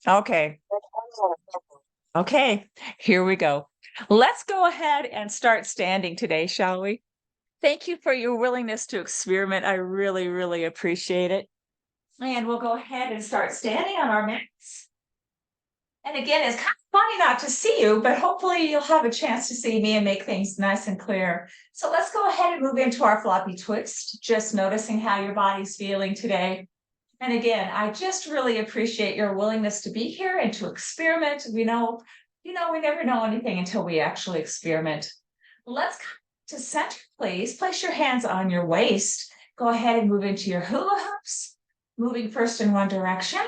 Okay. Okay. Here we go. Let's go ahead and start standing today, shall we? Thank you for your willingness to experiment. I really, really appreciate it. And we'll go ahead and start standing on our mats. And again, it's kind of funny not to see you, but hopefully you'll have a chance to see me and make things nice and clear. So let's go ahead and move into our floppy twist, just noticing how your body's feeling today. And again, I just really appreciate your willingness to be here and to experiment. We never know anything until we actually experiment. Let's come to center, please. Place your hands on your waist. Go ahead and move into your hula hoops, moving first in one direction.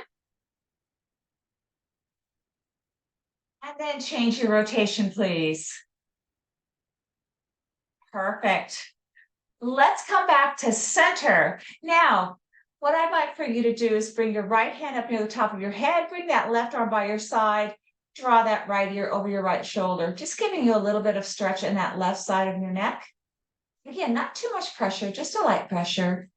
And then change your rotation, please. Perfect. Let's come back to center. Now, what I'd like for you to do is bring your right hand up near the top of your head, bring that left arm by your side, draw that right ear over your right shoulder, just giving you a little bit of stretch in that left side of your neck. Again, not too much pressure, just a light pressure.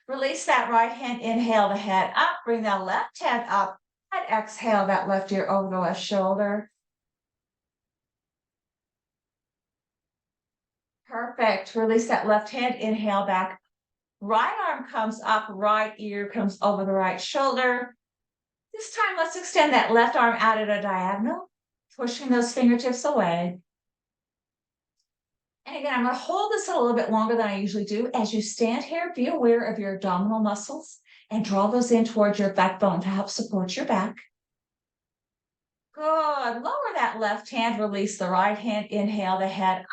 Release that right hand, inhale the head up, bring that left hand up, and exhale that left ear over the left shoulder. Perfect. Release that left hand, inhale back. Right arm comes up, right ear comes over the right shoulder. This time, let's extend that left arm out at a diagonal, pushing those fingertips away. And again, I'm going to hold this a little bit longer than I usually do. As you stand here, be aware of your abdominal muscles and draw those in towards your backbone to help support your back. Good. Lower that left hand, release the right hand, inhale the head up.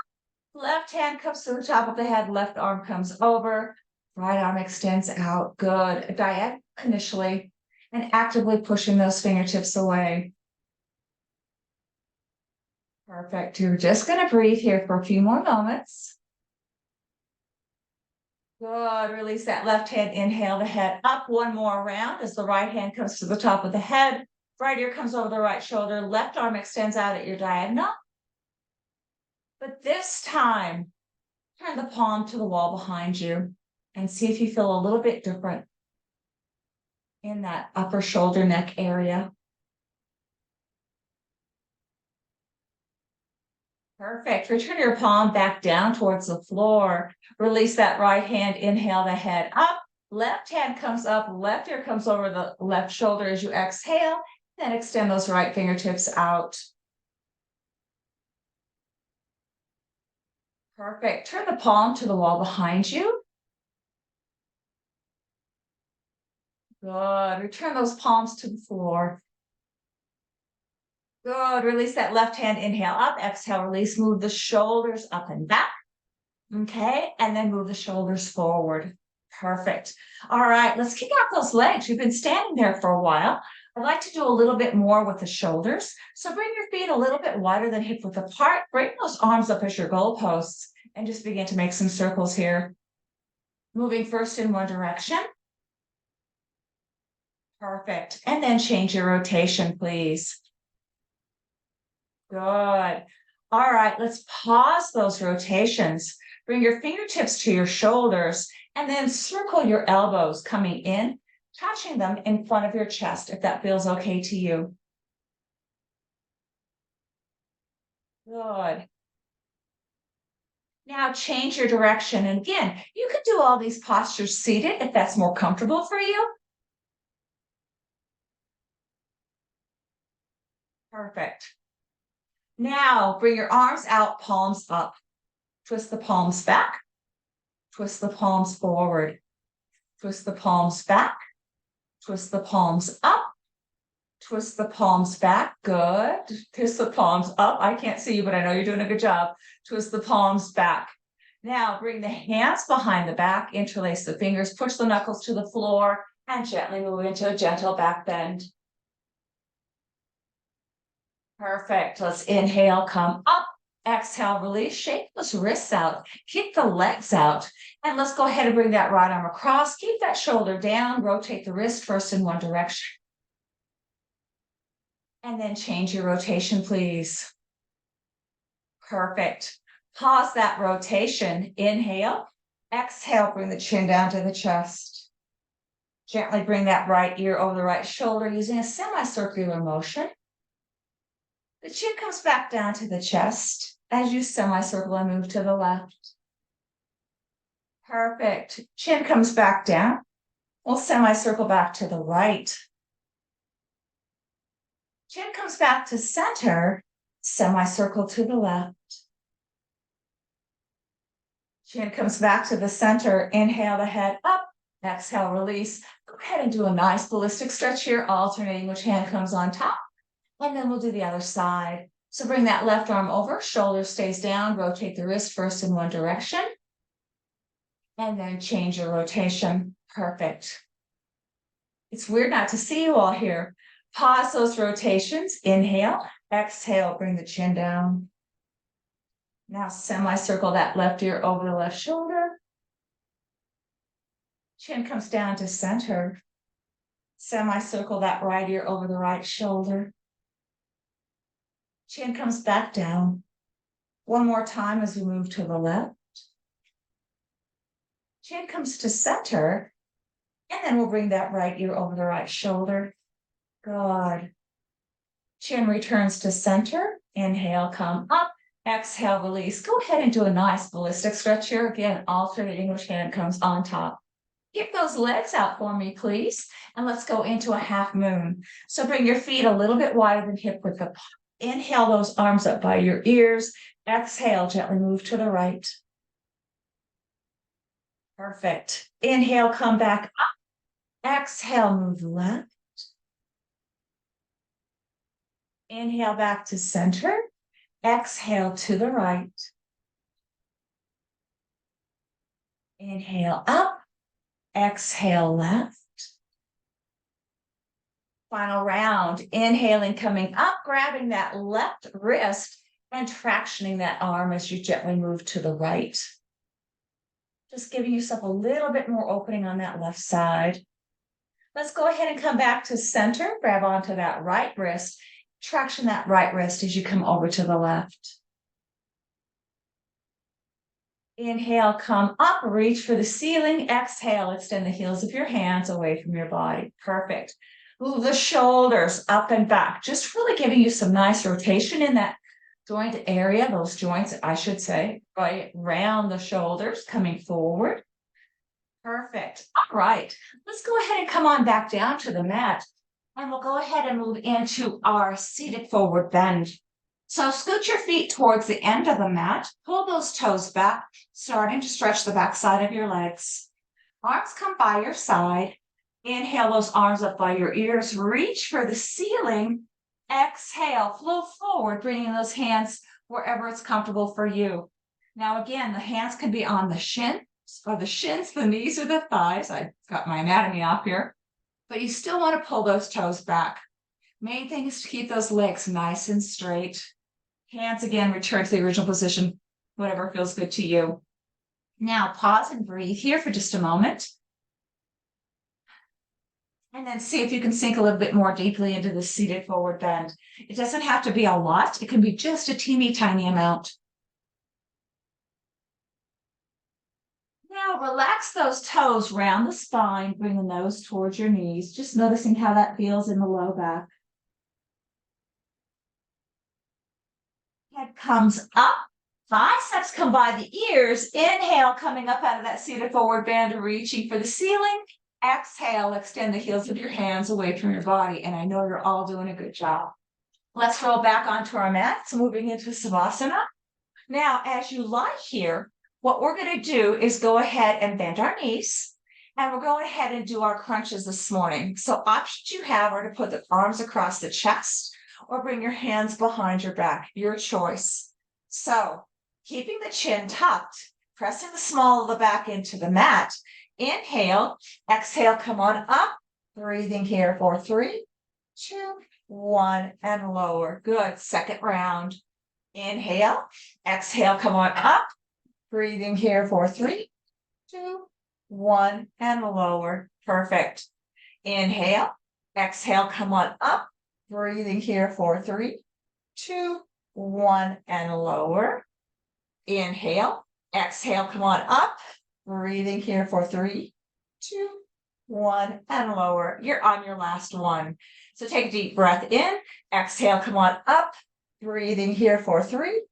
Left hand comes to the top of the head, left arm comes over, right arm extends out. Good. Diagonal initially, and actively pushing those fingertips away. Perfect. You're just going to breathe here for a few more moments. Good. Release that left hand, inhale the head up. One more round as the right hand comes to the top of the head. Right ear comes over the right shoulder. Left arm extends out at your diagonal. But this time, turn the palm to the wall behind you and see if you feel a little bit different in that upper shoulder neck area. Perfect. Return your palm back down towards the floor. Release that right hand, inhale the head up. Left hand comes up, left ear comes over the left shoulder as you exhale. Then extend those right fingertips out. Perfect. Turn the palm to the wall behind you. Good. Return those palms to the floor. Good. Release that left hand. Inhale up. Exhale. Release. Move the shoulders up and back. Okay. And then move the shoulders forward. Perfect. All right. Let's kick out those legs. You've been standing there for a while. I'd like to do a little bit more with the shoulders. So bring your feet a little bit wider than hip width apart. Bring those arms up as your goalposts and just begin to make some circles here. Moving first in one direction. Perfect. And then change your rotation, please. Good. All right, let's pause those rotations. Bring your fingertips to your shoulders and then circle your elbows coming in, touching them in front of your chest if that feels okay to you. Good. Now change your direction. And again, you can do all these postures seated if that's more comfortable for you. Perfect. Now bring your arms out, palms up. Twist the palms back. Twist the palms forward. Twist the palms back. Twist the palms up. Twist the palms back. Good. Twist the palms up. I can't see you, but I know you're doing a good job. Twist the palms back. Now bring the hands behind the back, interlace the fingers, push the knuckles to the floor, and gently move into a gentle back bend. Perfect. Let's inhale, come up. Exhale, release, shake those wrists out, kick the legs out, and let's go ahead and bring that right arm across. Keep that shoulder down, rotate the wrist first in one direction. And then change your rotation, please. Perfect. Pause that rotation. Inhale. Exhale, bring the chin down to the chest. Gently bring that right ear over the right shoulder using a semicircular motion. The chin comes back down to the chest as you semicircle and move to the left. Perfect. Chin comes back down. We'll semicircle back to the right. Chin comes back to center, semicircle to the left. Chin comes back to the center. Inhale the head up. Exhale, release. Go ahead and do a nice ballistic stretch here, alternating which hand comes on top. And then we'll do the other side. So bring that left arm over, shoulder stays down, rotate the wrist first in one direction. And then change your rotation. Perfect. It's weird not to see you all here. Pause those rotations. Inhale, exhale, bring the chin down. Now semicircle that left ear over the left shoulder. Chin comes down to center. Semicircle that right ear over the right shoulder. Chin comes back down. One more time as we move to the left. Chin comes to center. And then we'll bring that right ear over the right shoulder. Good. Chin returns to center. Inhale, come up. Exhale, release. Go ahead and do a nice ballistic stretch here. Again, alternating which hand comes on top. Keep those legs out for me, please. And let's go into a half moon. So bring your feet a little bit wider than hip width apart. Inhale those arms up by your ears. Exhale, gently move to the right. Perfect. Inhale, come back up. Exhale, move left. Inhale back to center. Exhale to the right. Inhale up. Exhale left. Final round. Inhaling, coming up, grabbing that left wrist and tractioning that arm as you gently move to the right. Just giving yourself a little bit more opening on that left side. Let's go ahead and come back to center. Grab onto that right wrist. Traction that right wrist as you come over to the left. Inhale, come up, reach for the ceiling. Exhale, extend the heels of your hands away from your body. Perfect. Move the shoulders up and back. Just really giving you some nice rotation in that joint area, those joints, I should say, right around the shoulders, coming forward. Perfect. All right. Let's go ahead and come on back down to the mat. And we'll go ahead and move into our seated forward bend. So scoot your feet towards the end of the mat. Pull those toes back, starting to stretch the back side of your legs. Arms come by your side. Inhale those arms up by your ears. Reach for the ceiling. Exhale, flow forward, bringing those hands wherever it's comfortable for you. Now again, the hands can be on the shins, or the shins, the knees, or the thighs. I've got my anatomy off here. But you still want to pull those toes back. Main thing is to keep those legs nice and straight. Hands again, return to the original position, whatever feels good to you. Now pause and breathe here for just a moment. And then see if you can sink a little bit more deeply into the seated forward bend. It doesn't have to be a lot. It can be just a teeny tiny amount. Now relax those toes round the spine, bring the nose towards your knees, just noticing how that feels in the low back. Head comes up, biceps come by the ears. Inhale, coming up out of that seated forward bend, reaching for the ceiling. Exhale, extend the heels of your hands away from your body. And I know you're all doing a good job. Let's roll back onto our mats, moving into Savasana. Now, as you lie here, what we're going to do is go ahead and bend our knees, and we'll go ahead and do our crunches this morning. So options you have are to put the arms across the chest or bring your hands behind your back, your choice. So keeping the chin tucked, pressing the small of the back into the mat. Inhale, exhale, come on up, breathing here for 3, 2, 1, and lower. Good. Second round. Inhale, exhale, come on up. Breathing here for 3, 2, 1, and lower. Perfect. Inhale, exhale, come on up. Breathing here for 3, 2, 1, and lower. Inhale, exhale, come on up. Breathing here for 3, 2, one, and lower. You're on your last one. So take a deep breath in, exhale, come on up, breathing here for 3,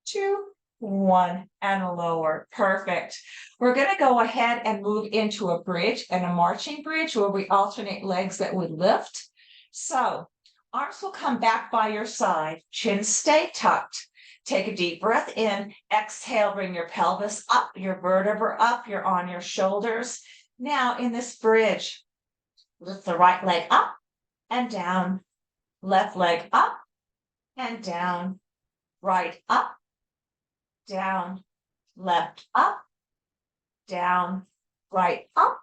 2, 1, and lower. Perfect. We're going to go ahead and move into a bridge and a marching bridge where we alternate legs that we lift. So arms will come back by your side, chin stay tucked. Take a deep breath in, exhale, bring your pelvis up, your vertebra up, you're on your shoulders. Now in this bridge, lift the right leg up and down, left leg up and down, right up, down, left up, down, right up,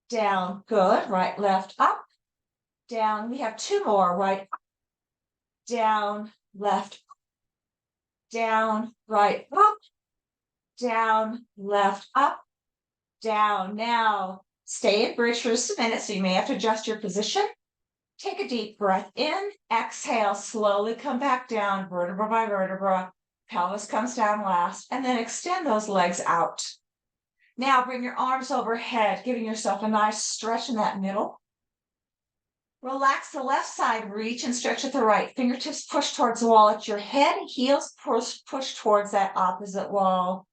down. Good. Right, left up, down. We have 2 more. Right up, down, left, down, right up, down, left up, down. Now stay in bridge for just a minute, so you may have to adjust your position. Take a deep breath in, exhale, slowly come back down, vertebra by vertebra. Pelvis comes down last, and then extend those legs out. Now bring your arms overhead, giving yourself a nice stretch in that middle. Relax the left side, reach and stretch at the right. Fingertips push towards the wall at your head, heels push towards that opposite wall.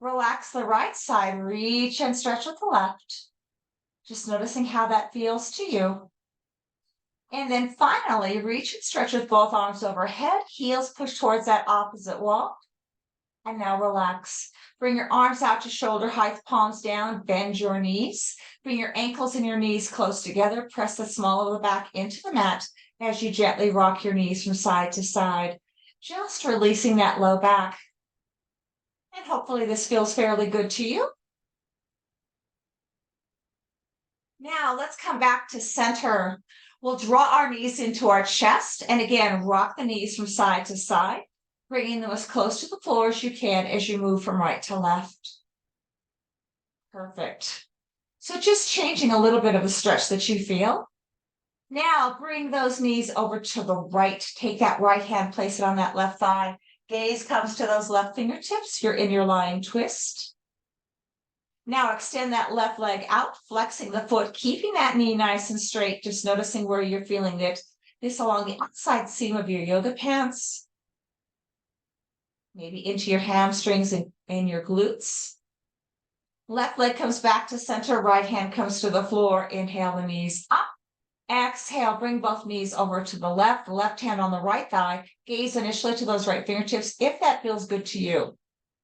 Relax the right side, reach and stretch with the left. Just noticing how that feels to you. And then finally, reach and stretch with both arms overhead, heels push towards that opposite wall. And now relax. Bring your arms out to shoulder height, palms down, bend your knees. Bring your ankles and your knees close together. Press the small of the back into the mat as you gently rock your knees from side to side, just releasing that low back. And hopefully this feels fairly good to you. Now let's come back to center. We'll draw our knees into our chest, and again, rock the knees from side to side, bringing them as close to the floor as you can as you move from right to left. Perfect. So just changing a little bit of a stretch that you feel. Now bring those knees over to the right. Take that right hand, place it on that left thigh. Gaze comes to those left fingertips. You're in your lying twist. Now extend that left leg out, flexing the foot, keeping that knee nice and straight, just noticing where you're feeling it. This along the outside seam of your yoga pants, maybe into your hamstrings and your glutes. Left leg comes back to center, right hand comes to the floor. Inhale the knees up. Exhale, bring both knees over to the left hand on the right thigh. Gaze initially to those right fingertips if that feels good to you.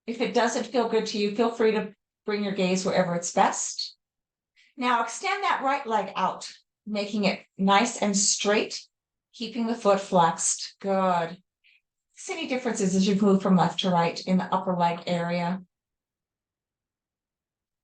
If it doesn't feel good to you, feel free to bring your gaze wherever it's best. Now extend that right leg out, making it nice and straight, keeping the foot flexed. Good. See any differences as you move from left to right in the upper leg area?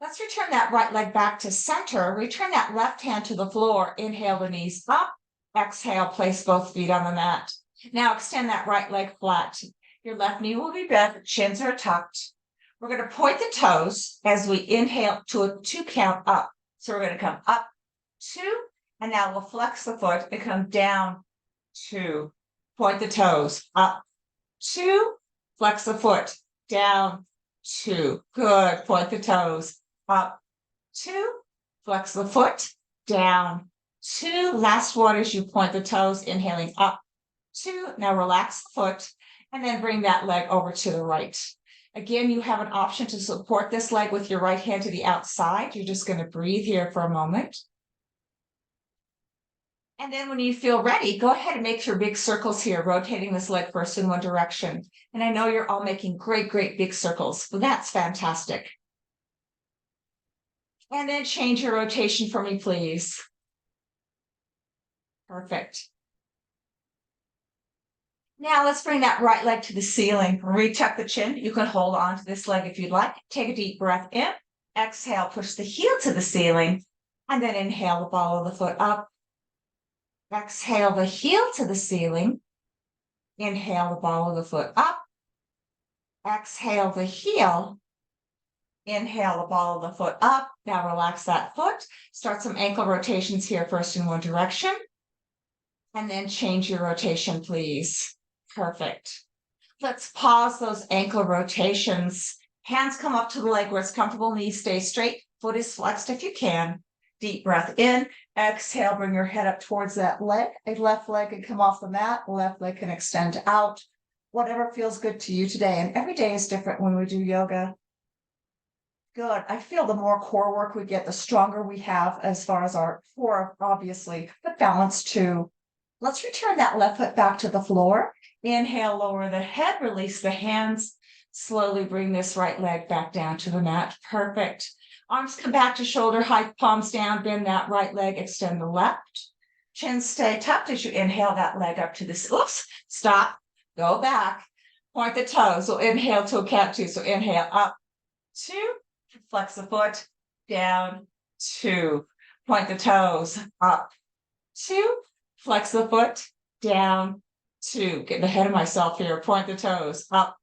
Let's return that right leg back to center. Return that left hand to the floor. Inhale the knees up. Exhale, place both feet on the mat. Now extend that right leg flat. Your left knee will be bent, chins are tucked. We're going to point the toes as we inhale to a 2 count up. So we're going to come up 2, and now we'll flex the foot and come down 2. Point the toes up 2, flex the foot down 2. Good. Point the toes up 2, flex the foot down 2. Last one as you point the toes, inhaling up 2. Now relax the foot and then bring that leg over to the right. Again, you have an option to support this leg with your right hand to the outside. You're just going to breathe here for a moment. And then when you feel ready, go ahead and make your big circles here, rotating this leg first in one direction. And I know you're all making great, great big circles. Well, that's fantastic. And then change your rotation for me, please. Perfect. Now let's bring that right leg to the ceiling. Retuck the chin. You can hold on to this leg if you'd like. Take a deep breath in. Exhale, push the heel to the ceiling. And then inhale the ball of the foot up. Exhale the heel to the ceiling. Inhale the ball of the foot up. Exhale the heel. Inhale the ball of the foot up. Now relax that foot. Start some ankle rotations here first in one direction. And then change your rotation, please. Perfect. Let's pause those ankle rotations. Hands come up to the leg where it's comfortable. Knees stay straight. foot is flexed if you can. Deep breath in, exhale, bring your head up towards that leg. A left leg can come off the mat, left leg can extend out. Whatever feels good to you today. And every day is different when we do yoga. Good. I feel the more core work we get, the stronger we have as far as our core, obviously, but balance too. Let's return that left foot back to the floor. Inhale, lower the head, release the hands. Slowly bring this right leg back down to the mat. Perfect. Arms come back to shoulder height, palms down, bend that right leg, extend the left. Chin stay tucked as you inhale that leg up to this. Oops, stop, go back. Point the toes. So inhale to a count two. So inhale up, two, flex the foot, down, two. Point the toes, up, two, flex the foot, down, two. Getting ahead of myself here. Point the toes, up,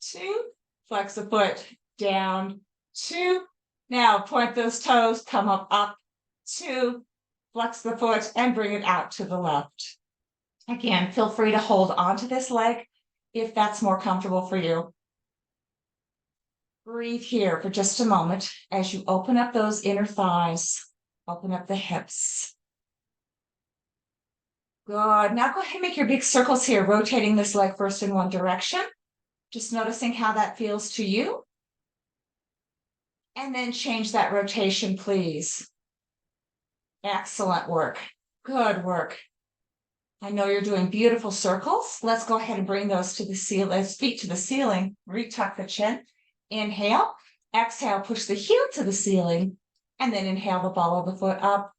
two, flex the foot, down, two. Now point those toes, come up, two, flex the foot and bring it out to the left. Again, feel free to hold onto this leg if that's more comfortable for you. Breathe here for just a moment as you open up those inner thighs, open up the hips. Good. Now go ahead and make your big circles here, rotating this leg first in one direction. Just noticing how that feels to you. And then change that rotation, please. Excellent work. Good work. I know you're doing beautiful circles. Let's go ahead and bring those to the ceiling, feet to the ceiling. Retuck the chin. Inhale. Exhale, push the heel to the ceiling. And then inhale the ball of the foot up.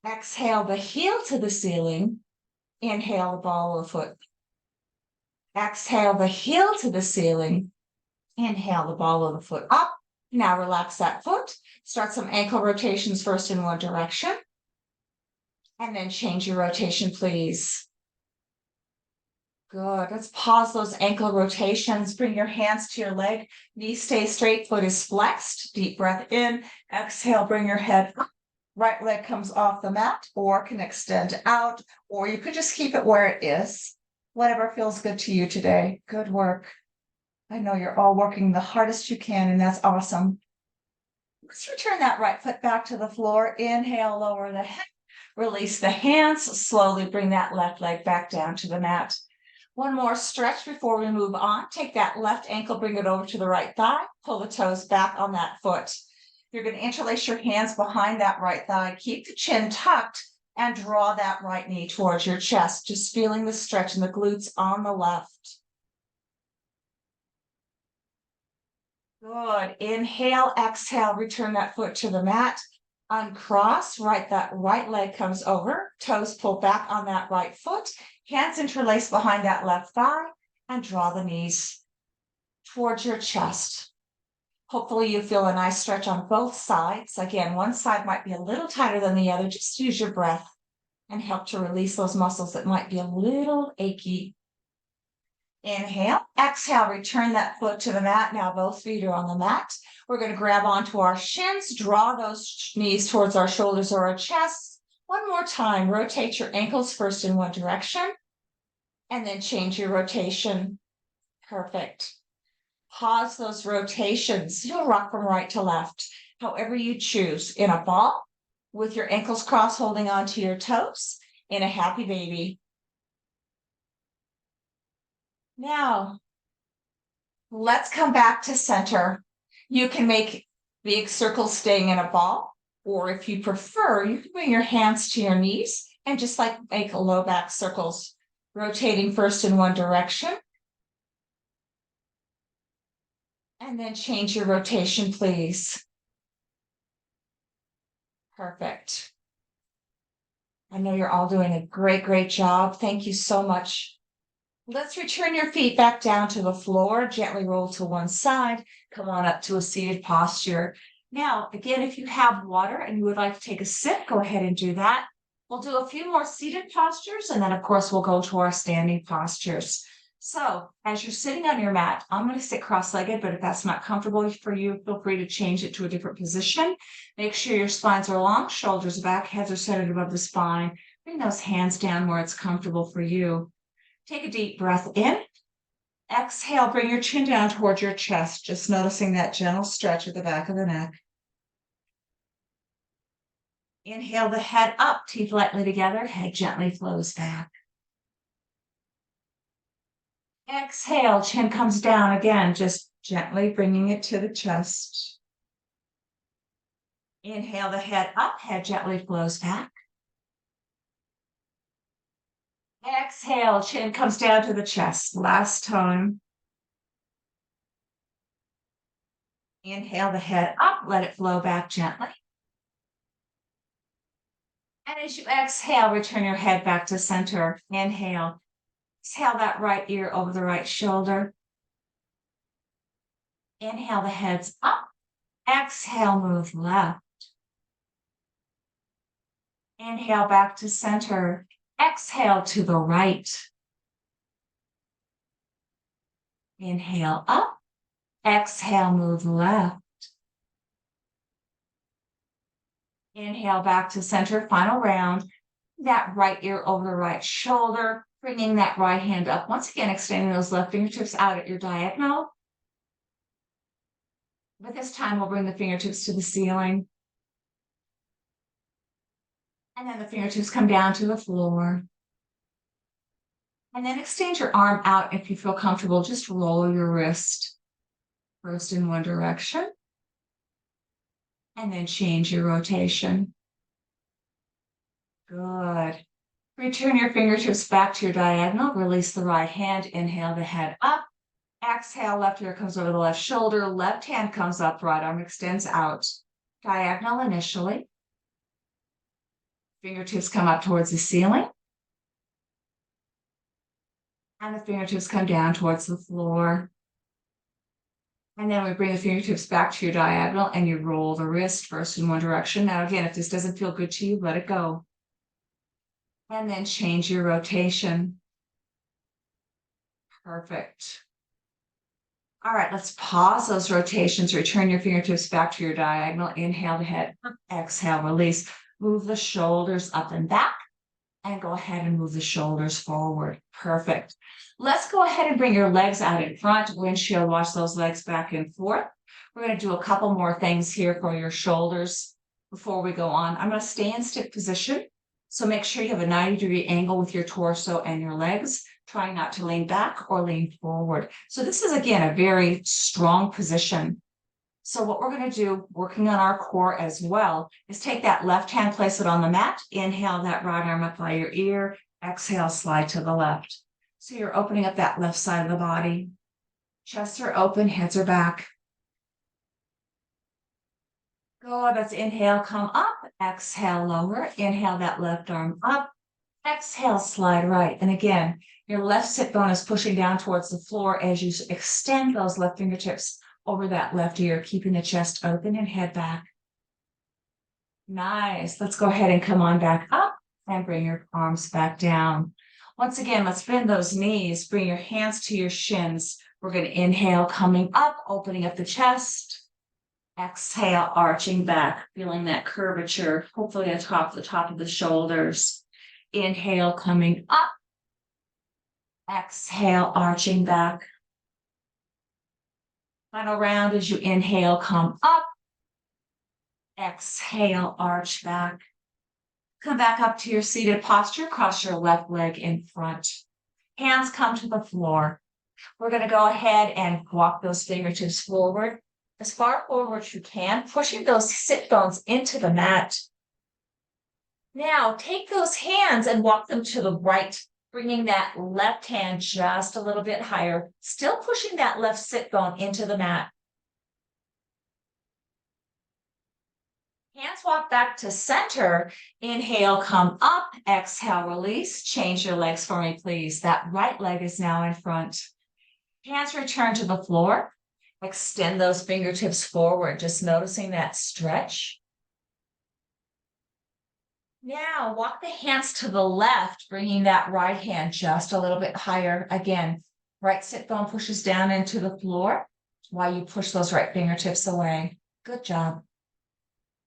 Exhale the heel to the ceiling. Inhale the ball of the foot. Exhale the heel to the ceiling. Inhale the ball of the foot up. Now relax that foot. Start some ankle rotations first in one direction. And then change your rotation, please. Good. Let's pause those ankle rotations. Bring your hands to your leg. Knees stay straight. Foot is flexed. Deep breath in. Exhale. Bring your head up. Right leg comes off the mat or can extend out, or you could just keep it where it is. Whatever feels good to you today. Good work. I know you're all working the hardest you can, and that's awesome. Let's return that right foot back to the floor. Inhale, lower the head. Release the hands. Slowly bring that left leg back down to the mat. One more stretch before we move on. Take that left ankle, bring it over to the right thigh. Pull the toes back on that foot. You're going to interlace your hands behind that right thigh. Keep the chin tucked and draw that right knee towards your chest. Just feeling the stretch in the glutes on the left. Good. Inhale, exhale, return that foot to the mat. Uncross, that right leg comes over. Toes pull back on that right foot. Hands interlace behind that left thigh and draw the knees towards your chest. Hopefully you feel a nice stretch on both sides. Again, one side might be a little tighter than the other. Just use your breath and help to release those muscles that might be a little achy. Inhale, exhale, return that foot to the mat. Now both feet are on the mat. We're going to grab onto our shins, draw those knees towards our shoulders or our chests. One more time, rotate your ankles first in one direction, and then change your rotation. Perfect. Pause those rotations. You'll rock from right to left, however you choose. In a ball, with your ankles crossed, holding onto your toes. In a happy baby. Now, let's come back to center. You can make big circles staying in a ball, or if you prefer, you can bring your hands to your knees and just make a low back circles, rotating first in one direction. And then change your rotation, please. Perfect. I know you're all doing a great, great job. Thank you so much. Let's return your feet back down to the floor. Gently roll to one side. Come on up to a seated posture. Now, again, if you have water and you would like to take a sip, go ahead and do that. We'll do a few more seated postures, and then, of course, we'll go to our standing postures. So, as you're sitting on your mat, I'm going to sit cross-legged, but if that's not comfortable for you, feel free to change it to a different position. Make sure your spines are long, shoulders back, heads are centered above the spine. Bring those hands down where it's comfortable for you. Take a deep breath in. Exhale, bring your chin down towards your chest, just noticing that gentle stretch at the back of the neck. Inhale the head up, teeth lightly together, head gently flows back. Exhale, chin comes down again, just gently bringing it to the chest. Inhale the head up, head gently flows back. Exhale, chin comes down to the chest. Last time. Inhale the head up, let it flow back gently. And as you exhale, return your head back to center. Inhale. Exhale that right ear over the right shoulder. Inhale, the head's up. Exhale, move left. Inhale back to center. Exhale to the right. Inhale up. Exhale, move left. Inhale back to center, final round. That right ear over the right shoulder, bringing that right hand up. Once again, extending those left fingertips out at your diagonal. But this time we'll bring the fingertips to the ceiling. And then the fingertips come down to the floor. And then extend your arm out if you feel comfortable. Just roll your wrist first in one direction. And then change your rotation. Good. Return your fingertips back to your diagonal. Release the right hand. Inhale the head up. Exhale, left ear comes over the left shoulder. Left hand comes up, right arm extends out. Diagonal initially. Fingertips come up towards the ceiling. And the fingertips come down towards the floor. And then we bring the fingertips back to your diagonal and you roll the wrist first in one direction. Now, again, if this doesn't feel good to you, let it go. And then change your rotation. Perfect. All right, let's pause those rotations. Return your fingertips back to your diagonal. Inhale the head, exhale, release. Move the shoulders up and back. And go ahead and move the shoulders forward. Perfect. Let's go ahead and bring your legs out in front. Windshield wash those legs back and forth. We're going to do a couple more things here for your shoulders before we go on. I'm going to stay in stick position. So make sure you have a 90-degree angle with your torso and your legs. Try not to lean back or lean forward. So this is, again, a very strong position. So what we're going to do, working on our core as well, is take that left hand, place it on the mat. Inhale that right arm up by your ear. Exhale, slide to the left. So you're opening up that left side of the body. Chests are open, heads are back. Good, let's inhale, come up. Exhale, lower. Inhale that left arm up. Exhale, slide right. And again, your left sit bone is pushing down towards the floor as you extend those left fingertips over that left ear, keeping the chest open and head back. Nice. Let's go ahead and come on back up and bring your arms back down. Once again, let's bend those knees. Bring your hands to your shins. We're going to inhale, coming up, opening up the chest. Exhale, arching back, feeling that curvature, hopefully atop the top of the shoulders. Inhale, coming up. Exhale, arching back. Final round as you inhale, come up. Exhale, arch back. Come back up to your seated posture. Cross your left leg in front. Hands come to the floor. We're going to go ahead and walk those fingertips forward. As far forward as you can, pushing those sit bones into the mat. Now, take those hands and walk them to the right, bringing that left hand just a little bit higher, still pushing that left sit bone into the mat. Hands walk back to center. Inhale, come up. Exhale, release. Change your legs for me, please. That right leg is now in front. Hands return to the floor. Extend those fingertips forward, just noticing that stretch. Now, walk the hands to the left, bringing that right hand just a little bit higher. Again, right sit bone pushes down into the floor while you push those right fingertips away. Good job.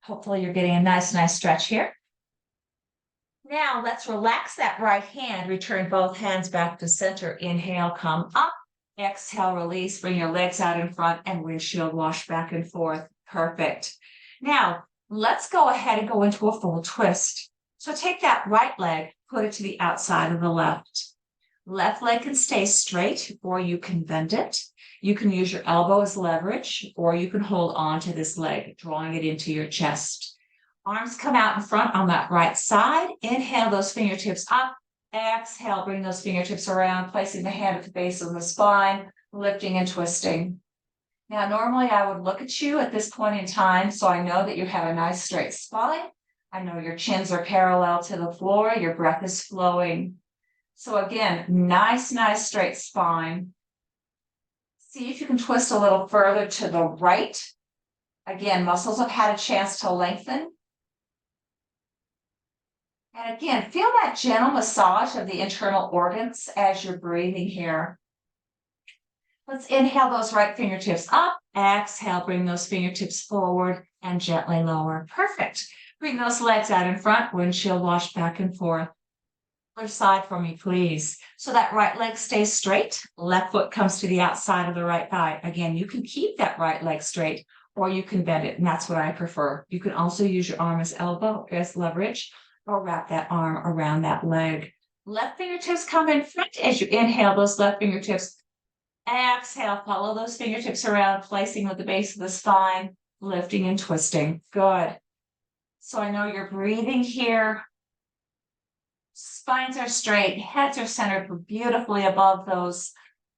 Hopefully you're getting a nice stretch here. Now, let's relax that right hand. Return both hands back to center. Inhale, come up. Exhale, release. Bring your legs out in front and windshield wash back and forth. Perfect. Now, Let's go ahead and go into a full twist. So take that right leg, put it to the outside of the left. Left leg can stay straight, or you can bend it. You can use your elbow as leverage, or you can hold on to this leg, drawing it into your chest. Arms come out in front on that right side. Inhale those fingertips up. Exhale, bring those fingertips around, placing the hand at the base of the spine, lifting and twisting. Now, normally I would look at you at this point in time, so I know that you have a nice straight spine. I know your chins are parallel to the floor, your breath is flowing. So again, nice straight spine. See if you can twist a little further to the right. Again, muscles have had a chance to lengthen. And again, feel that gentle massage of the internal organs as you're breathing here. Let's inhale those right fingertips up. Exhale, bring those fingertips forward and gently lower. Perfect. Bring those legs out in front, windshield wash back and forth. Other side for me, please. So that right leg stays straight. Left foot comes to the outside of the right thigh. Again, you can keep that right leg straight or you can bend it, and that's what I prefer. You can also use your arm as elbow, as leverage, or wrap that arm around that leg. Left fingertips come in front as you inhale those left fingertips. Exhale, follow those fingertips around, placing at the base of the spine, lifting and twisting. Good. So I know you're breathing here. Spines are straight, heads are centered beautifully above those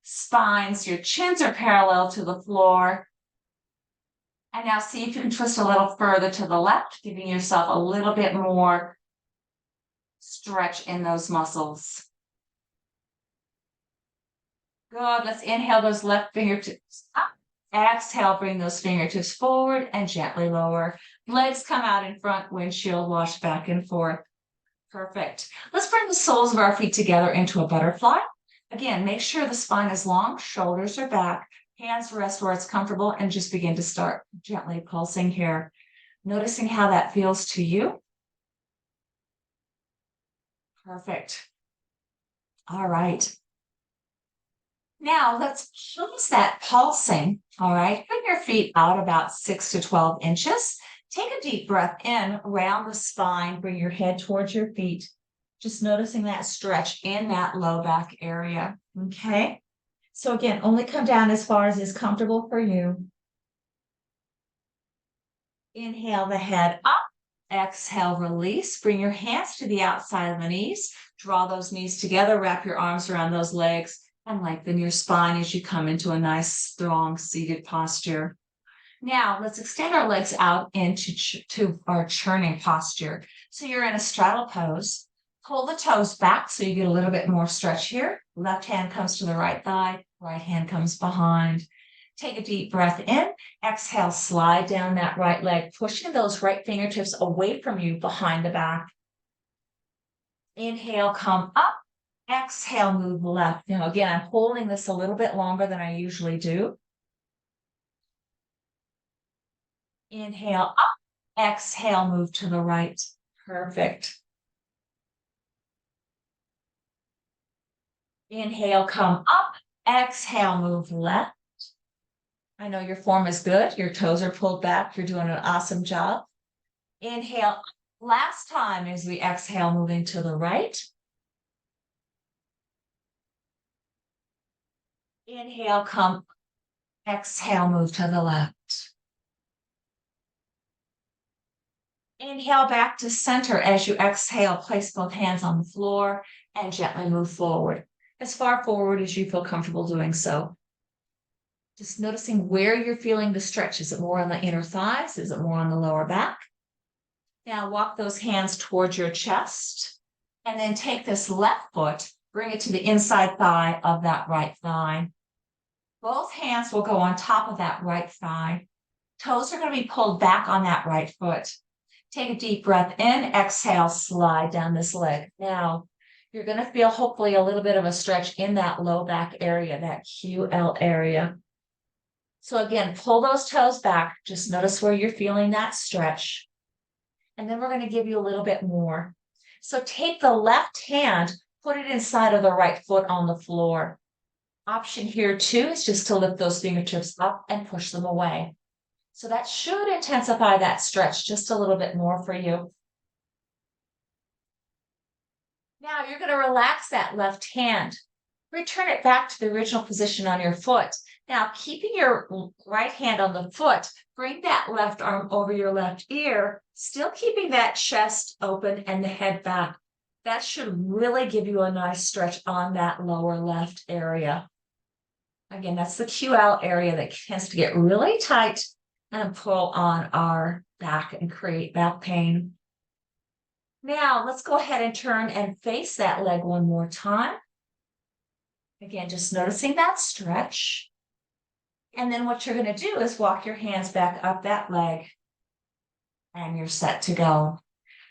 spines. Your chins are parallel to the floor. And now see if you can twist a little further to the left, giving yourself a little bit more stretch in those muscles. Good. Let's inhale those left fingertips up. Exhale, bring those fingertips forward and gently lower. Legs come out in front, windshield wash back and forth. Perfect. Let's bring the soles of our feet together into a butterfly. Again, make sure the spine is long, shoulders are back, hands rest where it's comfortable, and just begin to start gently pulsing here. Noticing how that feels to you. Perfect. All right. Now let's pause that pulsing, all right? Bring your feet out about 6 to 12 inches. Take a deep breath in around the spine, bring your head towards your feet. Just noticing that stretch in that low back area, okay? So again, only come down as far as is comfortable for you. Inhale the head up. Exhale, release. Bring your hands to the outside of the knees. Draw those knees together, wrap your arms around those legs, and lengthen your spine as you come into a nice, strong, seated posture. Now, let's extend our legs out into our churning posture. So you're in a straddle pose. Pull the toes back so you get a little bit more stretch here. Left hand comes to the right thigh, right hand comes behind. Take a deep breath in. Exhale, slide down that right leg, pushing those right fingertips away from you behind the back. Inhale, come up. Exhale, move left. Now, again, I'm holding this a little bit longer than I usually do. Inhale up. Exhale, move to the right. Perfect. Inhale, come up. Exhale, move left. I know your form is good. Your toes are pulled back. You're doing an awesome job. Inhale. Last time as we exhale, moving to the right. Inhale, come. Exhale, move to the left. Inhale back to center as you exhale. Place both hands on the floor and gently move forward. As far forward as you feel comfortable doing so. Just noticing where you're feeling the stretch. Is it more on the inner thighs? Is it more on the lower back? Now walk those hands towards your chest and then take this left foot, bring it to the inside thigh of that right thigh. Both hands will go on top of that right thigh. Toes are going to be pulled back on that right foot. Take a deep breath in, exhale, slide down this leg. Now, you're going to feel hopefully a little bit of a stretch in that low back area, that QL area. So again, pull those toes back. Just notice where you're feeling that stretch. And then we're going to give you a little bit more. So take the left hand, put it inside of the right foot on the floor. Option here too is just to lift those fingertips up and push them away. So that should intensify that stretch just a little bit more for you. Now you're going to relax that left hand. Return it back to the original position on your foot. Now, keeping your right hand on the foot, bring that left arm over your left ear, still keeping that chest open and the head back. That should really give you a nice stretch on that lower left area. Again, that's the QL area that tends to get really tight and pull on our back and create back pain. Now, let's go ahead and turn and face that leg one more time. Again, just noticing that stretch. And then what you're going to do is walk your hands back up that leg. And you're set to go.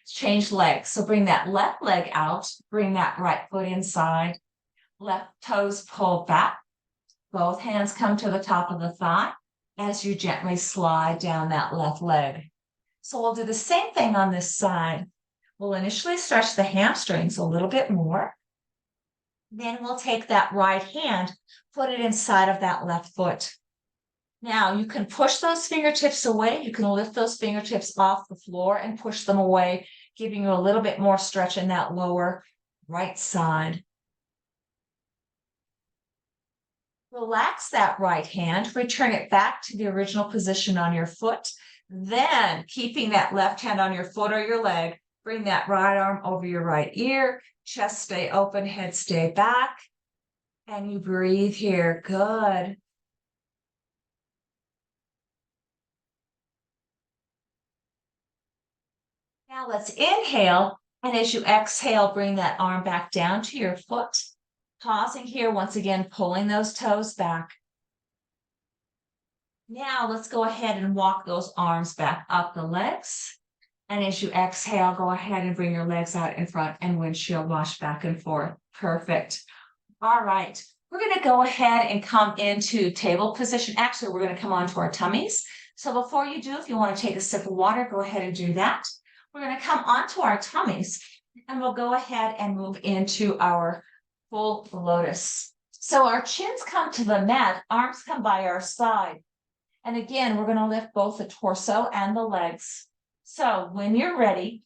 Change legs. So bring that left leg out. Bring that right foot inside. Left toes pull back. Both hands come to the top of the thigh as you gently slide down that left leg. So we'll do the same thing on this side. We'll initially stretch the hamstrings a little bit more. Then we'll take that right hand, put it inside of that left foot. Now you can push those fingertips away. You can lift those fingertips off the floor and push them away, giving you a little bit more stretch in that lower right side. Relax that right hand, return it back to the original position on your foot. Then, keeping that left hand on your foot or your leg, bring that right arm over your right ear, chest stay open, head stay back, and you breathe here. Good. Now let's inhale, and as you exhale, bring that arm back down to your foot. Pausing here, once again, pulling those toes back. Now let's go ahead and walk those arms back up the legs. And as you exhale, go ahead and bring your legs out in front and windshield wash back and forth. Perfect. All right. We're going to go ahead and come into table position. Actually, we're going to come onto our tummies. So before you do, if you want to take a sip of water, go ahead and do that. We're going to come onto our tummies and we'll go ahead and move into our full lotus. So our chins come to the mat, arms come by our side. And again, we're going to lift both the torso and the legs. So when you're ready,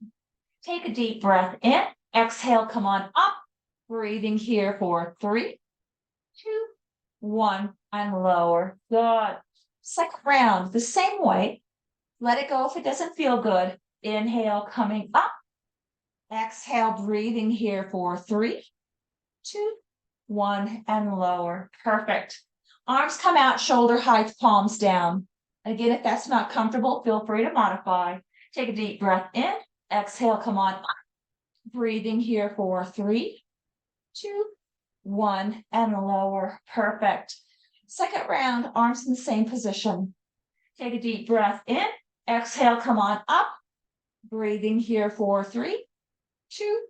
take a deep breath in, exhale, come on up, breathing here for 3, 2, 1, and lower. Good. Second round, the same way. Let it go if it doesn't feel good. Inhale, coming up. Exhale, breathing here for 3, 2, 1, and lower. Perfect. Arms come out, shoulder height, palms down. Again, if that's not comfortable, feel free to modify. Take a deep breath in. Exhale, come on up. Breathing here for 3, 2, 1, and lower. Perfect. Second round, arms in the same position. Take a deep breath in. Exhale, come on up. Breathing here for 3, 2,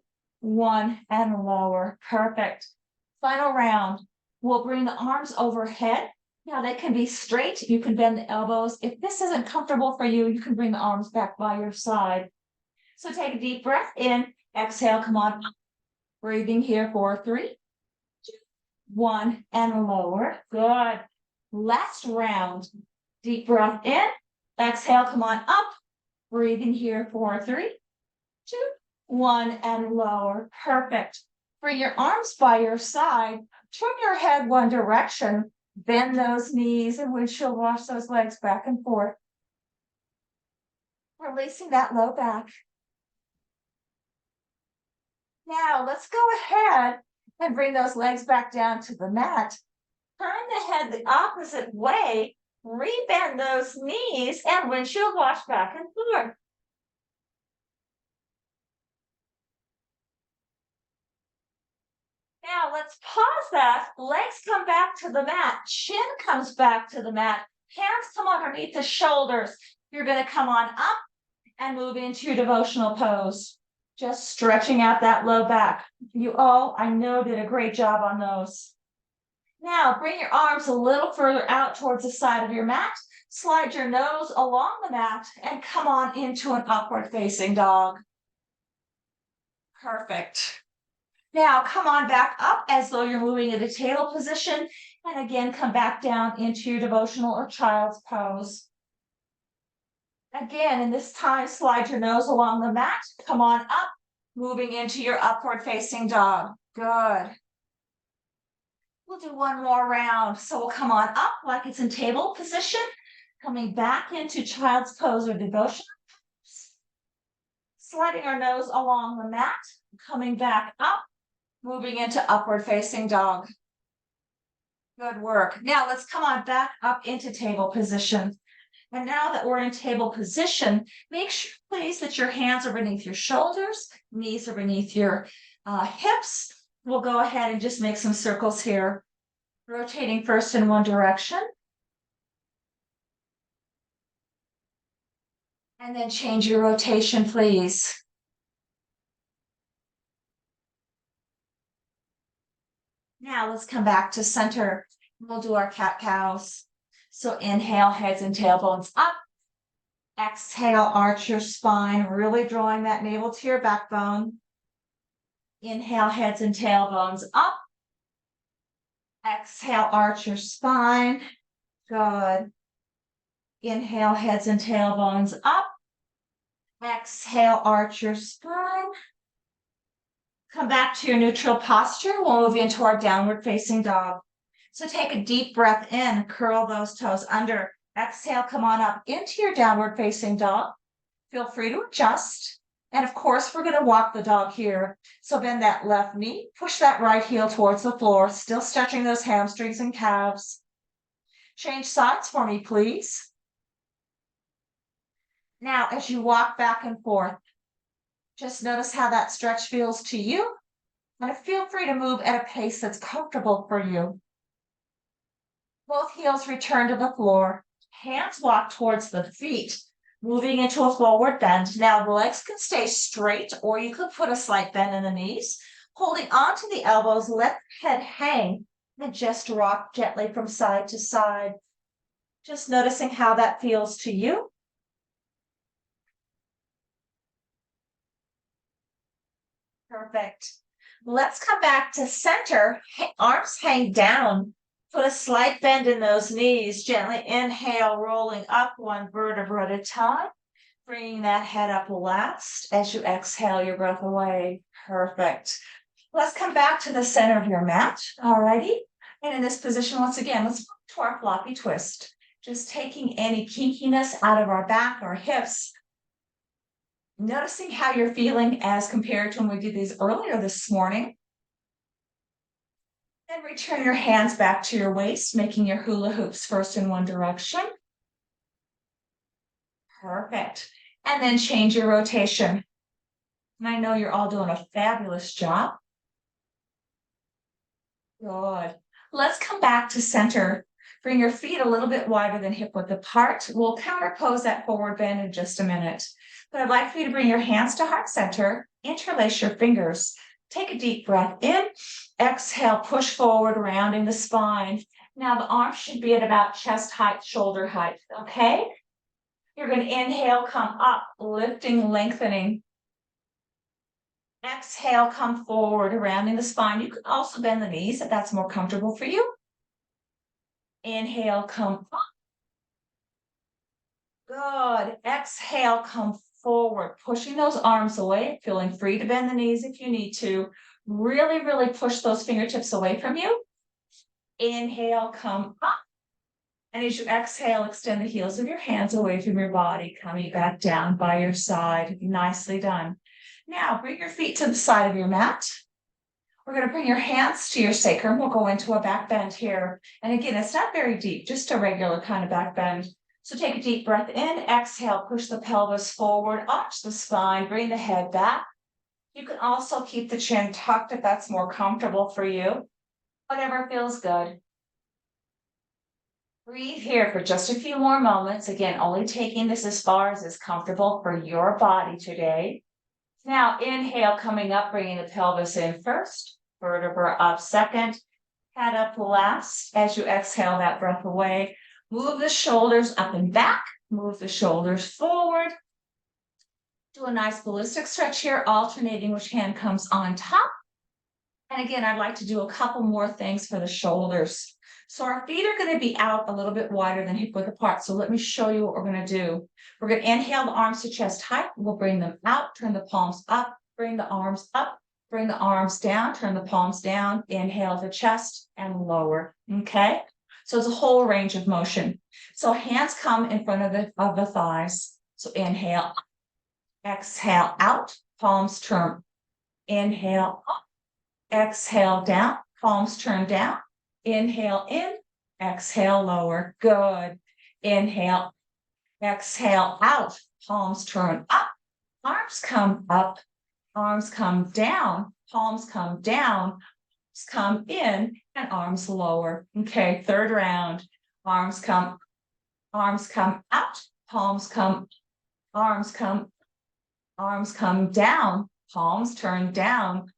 1, and lower. Perfect. Final round. We'll bring the arms overhead. Now they can be straight. You can bend the elbows. If this isn't comfortable for you, you can bring the arms back by your side. So take a deep breath in. Exhale, come on up. Breathing here for 3, 2, 1, and lower. Good. Last round. Deep breath in. Exhale, come on up. Breathing here for 3, 2, 1, and lower. Perfect. Bring your arms by your side. Turn your head one direction. Bend those knees and windshield wash those legs back and forth. Releasing that low back. Now let's go ahead and bring those legs back down to the mat. Turn the head the opposite way. Rebend those knees and windshield wash back and forth. Now let's pause that. Legs come back to the mat. Chin comes back to the mat. Hands come underneath the shoulders. You're going to come on up and move into your devotional pose. Just stretching out that low back. You all, I know, did a great job on those. Now bring your arms a little further out towards the side of your mat. Slide your nose along the mat and come on into an upward facing dog. Perfect. Now come on back up as though you're moving into table position. And again, come back down into your devotional or child's pose. Again, and this time, slide your nose along the mat. Come on up, moving into your upward facing dog. Good. We'll do one more round. So we'll come on up like it's in table position, coming back into child's pose or devotion. Sliding our nose along the mat, coming back up, moving into upward facing dog. Good work. Now let's come on back up into table position. And now that we're in table position, make sure, please, that your hands are beneath your shoulders, knees are beneath your hips. We'll go ahead and just make some circles here, rotating first in one direction. And then change your rotation, please. Now let's come back to center. We'll do our cat-cows. So inhale, heads and tailbones up. Exhale, arch your spine, really drawing that navel to your backbone. Inhale, heads and tailbones up. Exhale, arch your spine. Good. Inhale, heads and tailbones up. Exhale, arch your spine. Come back to your neutral posture. We'll move into our downward facing dog. So take a deep breath in, curl those toes under. Exhale, come on up into your downward facing dog. Feel free to adjust. And of course, we're going to walk the dog here. So bend that left knee, push that right heel towards the floor, still stretching those hamstrings and calves. Change sides for me, please. Now, as you walk back and forth, just notice how that stretch feels to you. And feel free to move at a pace that's comfortable for you. Both heels return to the floor. Hands walk towards the feet, moving into a forward bend. Now the legs can stay straight, or you could put a slight bend in the knees. Holding onto the elbows, let the head hang, and just rock gently from side to side. Just noticing how that feels to you. Perfect. Let's come back to center. Arms hang down. Put a slight bend in those knees. Gently inhale, rolling up one vertebra at a time. Bringing that head up last as you exhale your breath away. Perfect. Let's come back to the center of your mat. All righty. And in this position, once again, let's move to our floppy twist. Just taking any kinkiness out of our back, our hips. Noticing how you're feeling as compared to when we did these earlier this morning. Then return your hands back to your waist, making your hula hoops first in one direction. Perfect. And then change your rotation. And I know you're all doing a fabulous job. Good. Let's come back to center. Bring your feet a little bit wider than hip width apart. We'll counterpose that forward bend in just a minute. But I'd like for you to bring your hands to heart center, interlace your fingers, take a deep breath in, exhale, push forward, rounding the spine. Now the arms should be at about chest height, shoulder height, okay? You're going to inhale, come up, lifting, lengthening. Exhale, come forward, rounding the spine. You can also bend the knees if that's more comfortable for you. Inhale, come up. Good. Exhale, come forward, pushing those arms away, feeling free to bend the knees if you need to. Really, really push those fingertips away from you. Inhale, come up. And as you exhale, extend the heels of your hands away from your body, coming back down by your side. Nicely done. Now, bring your feet to the side of your mat. We're going to bring your hands to your sacrum. We'll go into a back bend here. And again, it's not very deep, just a regular kind of back bend. So take a deep breath in, exhale, push the pelvis forward, arch the spine, bring the head back. You can also keep the chin tucked if that's more comfortable for you. Whatever feels good. Breathe here for just a few more moments. Again, only taking this as far as is comfortable for your body today. Now inhale, coming up, bringing the pelvis in first, vertebra up second, head up last. As you exhale that breath away, move the shoulders up and back, move the shoulders forward. Do a nice ballistic stretch here, alternating which hand comes on top. And again, I'd like to do a couple more things for the shoulders. So our feet are going to be out a little bit wider than hip width apart. So let me show you what we're going to do. We're going to inhale the arms to chest height. We'll bring them out, turn the palms up, bring the arms up, bring the arms down, turn the palms down, inhale the chest and lower. Okay. So it's a whole range of motion. So hands come in front of the thighs. So inhale, exhale out, palms turn. Inhale up, exhale down, palms turn down. Inhale in, exhale lower. Good. Inhale, exhale out, palms turn up, arms come up, arms come down, palms come down, come in, and arms lower. Okay, third round. Arms come out, palms come, arms come down, palms turn down,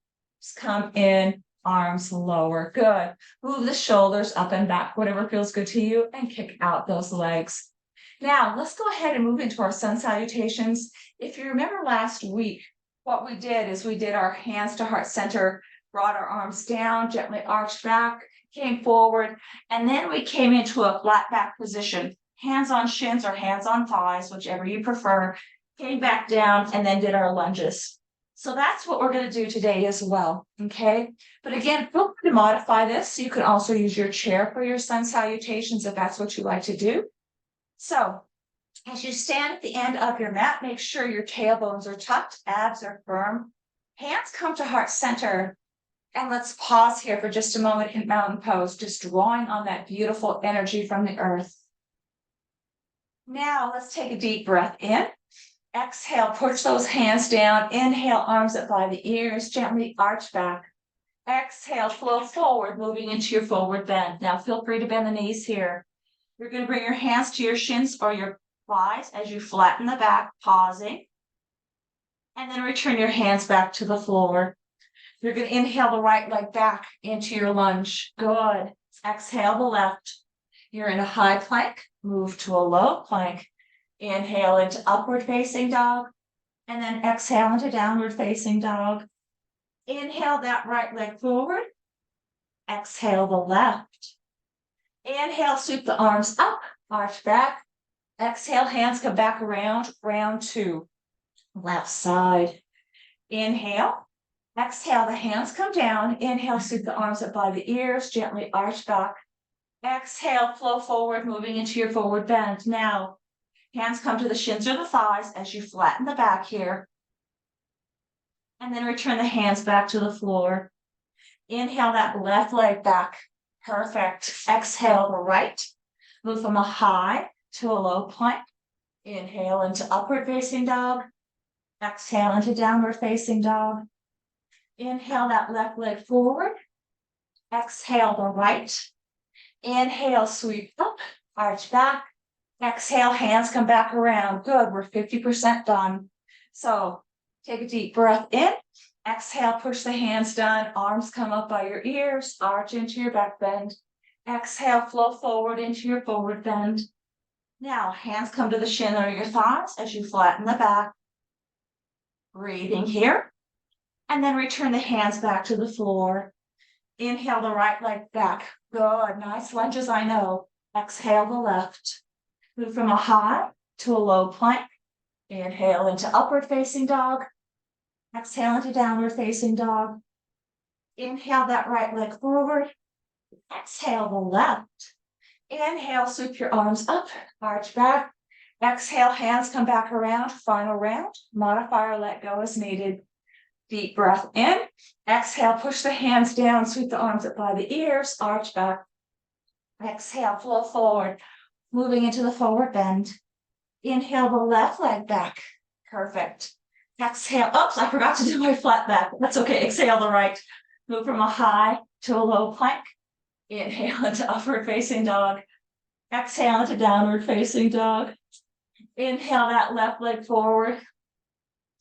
come in, arms lower. Good. Move the shoulders up and back, whatever feels good to you, and kick out those legs. Now, let's go ahead and move into our sun salutations. If you remember last week, what we did is we did our hands to heart center, brought our arms down, gently arched back, came forward, and then we came into a flat back position, hands on shins or hands on thighs, whichever you prefer, came back down, and then did our lunges. So that's what we're going to do today as well, okay? But again, feel free to modify this. You can also use your chair for your sun salutations if that's what you like to do. So as you stand at the end of your mat, make sure your tailbones are tucked, abs are firm, hands come to heart center. And let's pause here for just a moment in mountain pose, just drawing on that beautiful energy from the earth. Now let's take a deep breath in. Exhale, push those hands down. Inhale, arms up by the ears, gently arch back. Exhale, flow forward, moving into your forward bend. Now feel free to bend the knees here. You're going to bring your hands to your shins or your thighs as you flatten the back, pausing. And then return your hands back to the floor. You're going to inhale the right leg back into your lunge. Good. Exhale the left. You're in a high plank. Move to a low plank. Inhale into upward facing dog. And then exhale into downward facing dog. Inhale that right leg forward. Exhale the left. Inhale, sweep the arms up, arch back. Exhale, hands come back around. Round two. Left side. Inhale. Exhale, the hands come down. Inhale, sweep the arms up by the ears, gently arch back. Exhale, flow forward, moving into your forward bend. Now, hands come to the shins or the thighs as you flatten the back here. And then return the hands back to the floor. Inhale that left leg back. Perfect. Exhale the right. Move from a high to a low plank. Inhale into upward facing dog. Exhale into downward facing dog. Inhale that left leg forward. Exhale the right. Inhale, sweep up, arch back. Exhale, hands come back around. Good, we're 50% done. So take a deep breath in. Exhale, push the hands down. Arms come up by your ears. Arch into your back bend. Exhale, flow forward into your forward bend. Now, hands come to the shin or your thighs as you flatten the back. Breathing here. And then return the hands back to the floor. Inhale the right leg back. Good. Nice lunges, I know. Exhale the left. Move from a high to a low plank. Inhale into upward facing dog. Exhale into downward facing dog. Inhale that right leg forward. Exhale the left. Inhale, sweep your arms up, arch back. Exhale, hands come back around. Final round. Modify or let go as needed. Deep breath in. Exhale, push the hands down, sweep the arms up by the ears, arch back. Exhale, flow forward, moving into the forward bend. Inhale the left leg back. Perfect. Exhale. Oops, I forgot to do my flat back. That's okay. Exhale the right. Move from a high to a low plank. Inhale into upward facing dog. Exhale into downward facing dog. Inhale that left leg forward.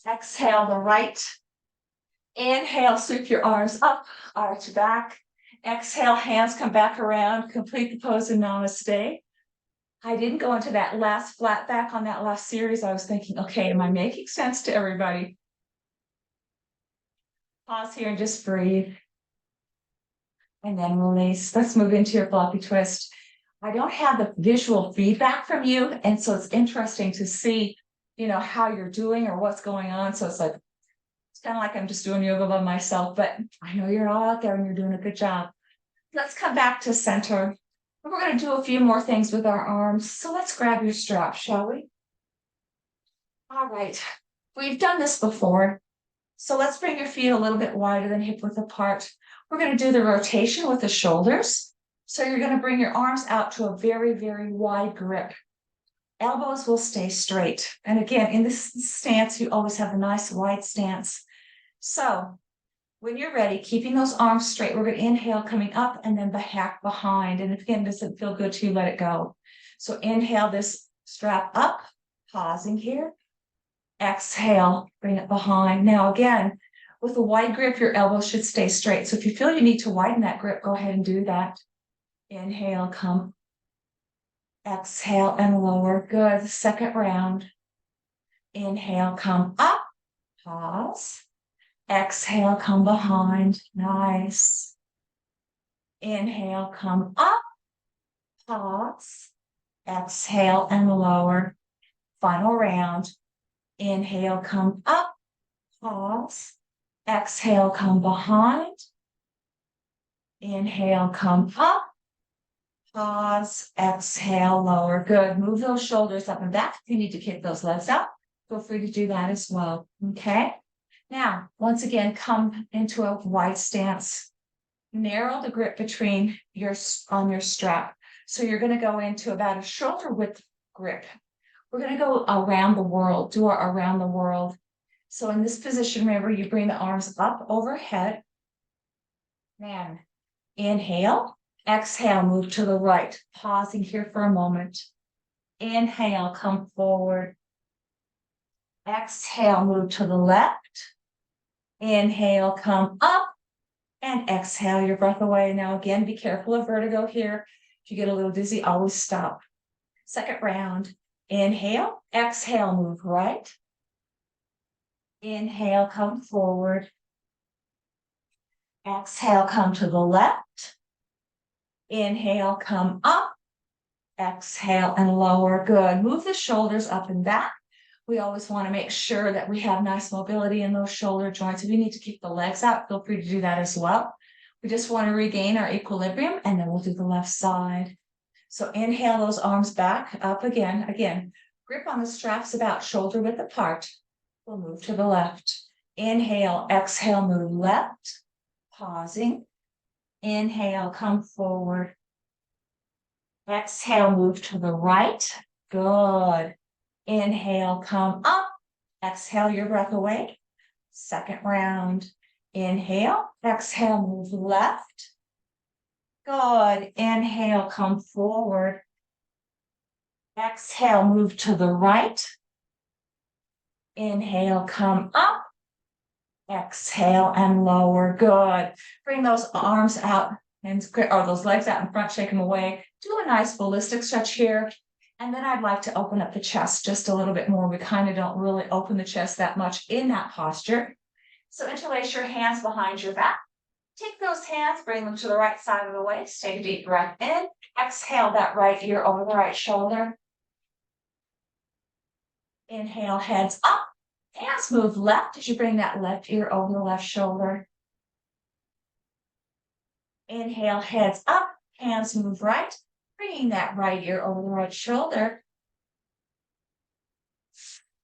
Exhale the right. Inhale, sweep your arms up, arch back. Exhale, hands come back around. Complete the pose in Namaste. I didn't go into that last flat back on that last series. I was thinking, okay, am I making sense to everybody? Pause here and just breathe. and then release. Let's move into your floppy twist. I don't have the visual feedback from you, and so it's interesting to see, how you're doing or what's going on. So it's kind of like I'm just doing yoga by myself, but I know you're all out there and you're doing a good job. Let's come back to center. We're going to do a few more things with our arms. So let's grab your strap, shall we? All right. We've done this before. So let's bring your feet a little bit wider than hip width apart. We're going to do the rotation with the shoulders. So you're going to bring your arms out to a very, very wide grip. Elbows will stay straight. And again, in this stance, you always have a nice wide stance. So when you're ready, keeping those arms straight, we're going to inhale coming up and then back behind. And if again, this doesn't feel good to you, let it go. So inhale this strap up, pausing here. Exhale, bring it behind. Now again, with a wide grip, your elbows should stay straight. So if you feel you need to widen that grip, go ahead and do that. Inhale, come. Exhale and lower. Good. The second round. Inhale, come up. Pause. Exhale, come behind. Nice. Inhale, come up. Pause. Exhale and lower. Final round. Inhale, come up. Pause. Exhale, come behind. Inhale, come up. Pause. Exhale, lower. Good. Move those shoulders up and back. If you need to kick those legs out, feel free to do that as well. Okay. Now, once again, come into a wide stance. Narrow the grip between on your strap. So you're going to go into about a shoulder width grip. We're going to go around the world, do our around the world. So in this position, remember, you bring the arms up overhead. Then inhale, exhale, move to the right. Pausing here for a moment. Inhale, come forward. Exhale, move to the left. Inhale, come up. And exhale your breath away. Now again, be careful of vertigo here. If you get a little dizzy, always stop. Second round. Inhale, exhale, move right. Inhale, come forward. Exhale, come to the left. Inhale, come up. Exhale and lower. Good. Move the shoulders up and back. We always want to make sure that we have nice mobility in those shoulder joints. If you need to keep the legs out, feel free to do that as well. We just want to regain our equilibrium, and then we'll do the left side. So inhale those arms back up again. Again, grip on the straps about shoulder width apart. We'll move to the left. Inhale, exhale, move left. Pausing. Inhale, come forward. Exhale, move to the right. Good. Inhale, come up. Exhale your breath away. Second round. Inhale, exhale, move left. Good. Inhale, come forward. Exhale, move to the right. Inhale, come up. Exhale and lower. Good. Bring those arms out or those legs out in front, shake them away. Do a nice ballistic stretch here. And then I'd like to open up the chest just a little bit more. We kind of don't really open the chest that much in that posture. So interlace your hands behind your back. Take those hands, bring them to the right side of the waist. Take a deep breath in. Exhale that right ear over the right shoulder. Inhale, heads up. Hands move left as you bring that left ear over the left shoulder. Inhale, heads up. Hands move right. Bringing that right ear over the right shoulder.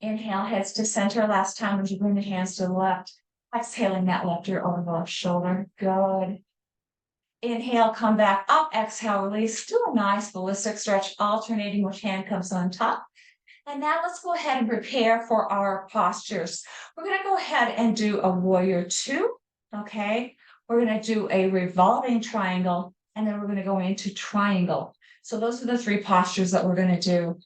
Inhale, heads to center. Last time as you bring the hands to the left. Exhaling that left ear over the left shoulder. Good. Inhale, come back up. Exhale, release. Do a nice ballistic stretch, alternating which hand comes on top. And now let's go ahead and prepare for our postures. We're going to go ahead and do a warrior two. Okay. We're going to do a revolving triangle, and then we're going to go into triangle. So those are the three postures that we're going to do.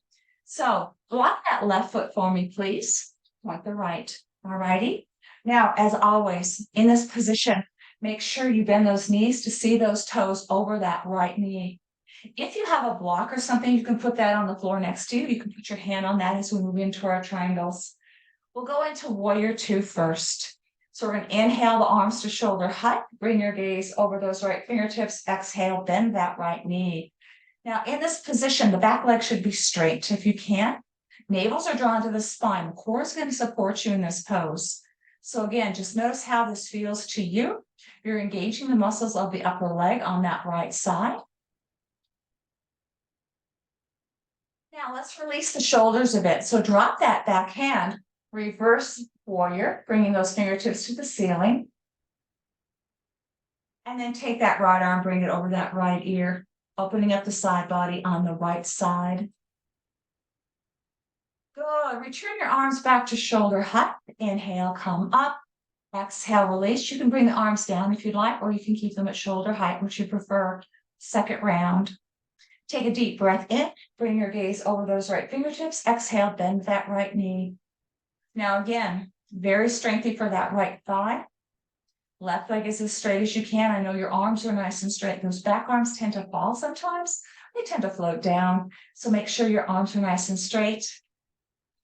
So block that left foot for me, please. Point the right. All righty. Now, as always, in this position, make sure you bend those knees to see those toes over that right knee. If you have a block or something, you can put that on the floor next to you. You can put your hand on that as we move into our triangles. We'll go into warrior two first. So we're going to inhale the arms to shoulder height, bring your gaze over those right fingertips, exhale, bend that right knee. Now in this position, the back leg should be straight. If you can, navels are drawn to the spine. The core is going to support you in this pose. So again, just notice how this feels to you. You're engaging the muscles of the upper leg on that right side. Now let's release the shoulders a bit. So drop that back hand, reverse warrior, bringing those fingertips to the ceiling. And then take that right arm, bring it over that right ear, opening up the side body on the right side. Good. Return your arms back to shoulder height. Inhale, come up. Exhale, release. You can bring the arms down if you'd like, or you can keep them at shoulder height, which you prefer. Second round. Take a deep breath in. Bring your gaze over those right fingertips. Exhale, bend that right knee. Now again, very strengthy for that right thigh. Left leg is as straight as you can. I know your arms are nice and straight. Those back arms tend to fall sometimes. They tend to float down. So make sure your arms are nice and straight.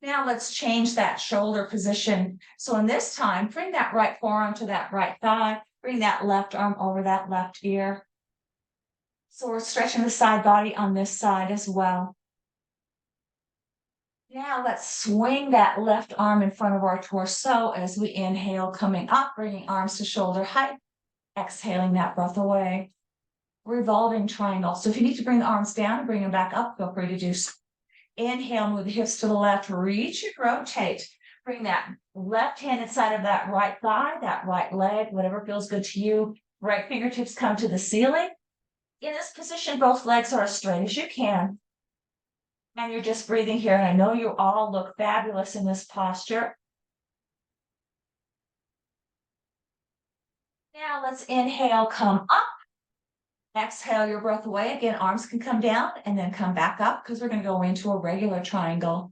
Now let's change that shoulder position. So in this time, bring that right forearm to that right thigh. Bring that left arm over that left ear. So we're stretching the side body on this side as well. Now let's swing that left arm in front of our torso as we inhale, coming up, bringing arms to shoulder height. Exhaling that breath away. Revolving triangle. So if you need to bring the arms down and bring them back up, feel free to do so. Inhale, move the hips to the left, reach and rotate. Bring that left hand inside of that right thigh, that right leg, whatever feels good to you. Right fingertips come to the ceiling. In this position, both legs are as straight as you can. And you're just breathing here. And I know you all look fabulous in this posture. Now let's inhale, come up. Exhale your breath away. Again, arms can come down and then come back up because we're going to go into a regular triangle.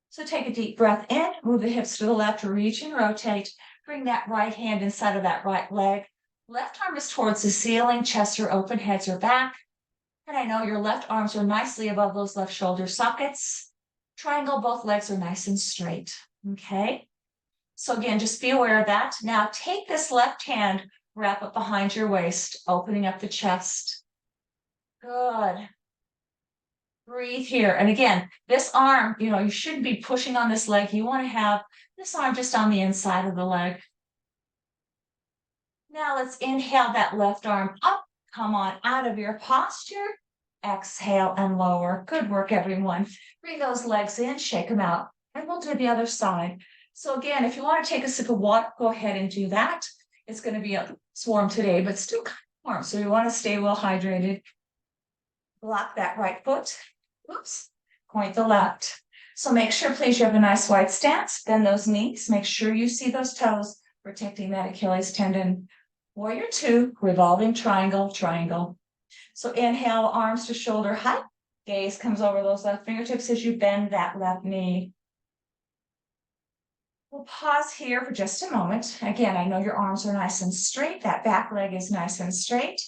So take a deep breath in, move the hips to the left, reach and rotate. Bring that right hand inside of that right leg. Left arm is towards the ceiling, chest are open, heads are back. And I know your left arms are nicely above those left shoulder sockets. Triangle, both legs are nice and straight. Okay. So again, just be aware of that. Now take this left hand, wrap it behind your waist, opening up the chest. Good. Breathe here. And again, this arm, you shouldn't be pushing on this leg. You want to have this arm just on the inside of the leg. Now let's inhale that left arm up. Come on out of your posture. Exhale and lower. Good work, everyone. Bring those legs in, shake them out. And we'll do the other side. So again, if you want to take a sip of water, go ahead and do that. It's going to be warm today, but still kind of warm. So you want to stay well hydrated. Block that right foot. Oops. Point the left. So make sure, please, you have a nice wide stance. Bend those knees. Make sure you see those toes, protecting that Achilles tendon. Warrior two, revolving triangle, triangle. So inhale, arms to shoulder height. Gaze comes over those left fingertips as you bend that left knee. We'll pause here for just a moment. Again, I know your arms are nice and straight. That back leg is nice and straight.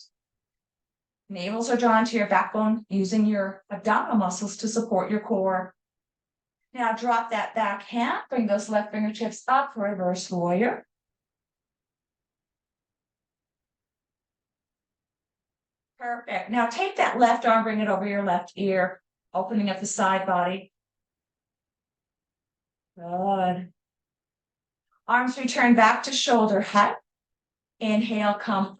Navels are drawn to your backbone, using your abdominal muscles to support your core. Now drop that back hand, bring those left fingertips up, reverse warrior. Perfect. Now take that left arm, bring it over your left ear, opening up the side body. Good. Arms return back to shoulder height. Inhale, come.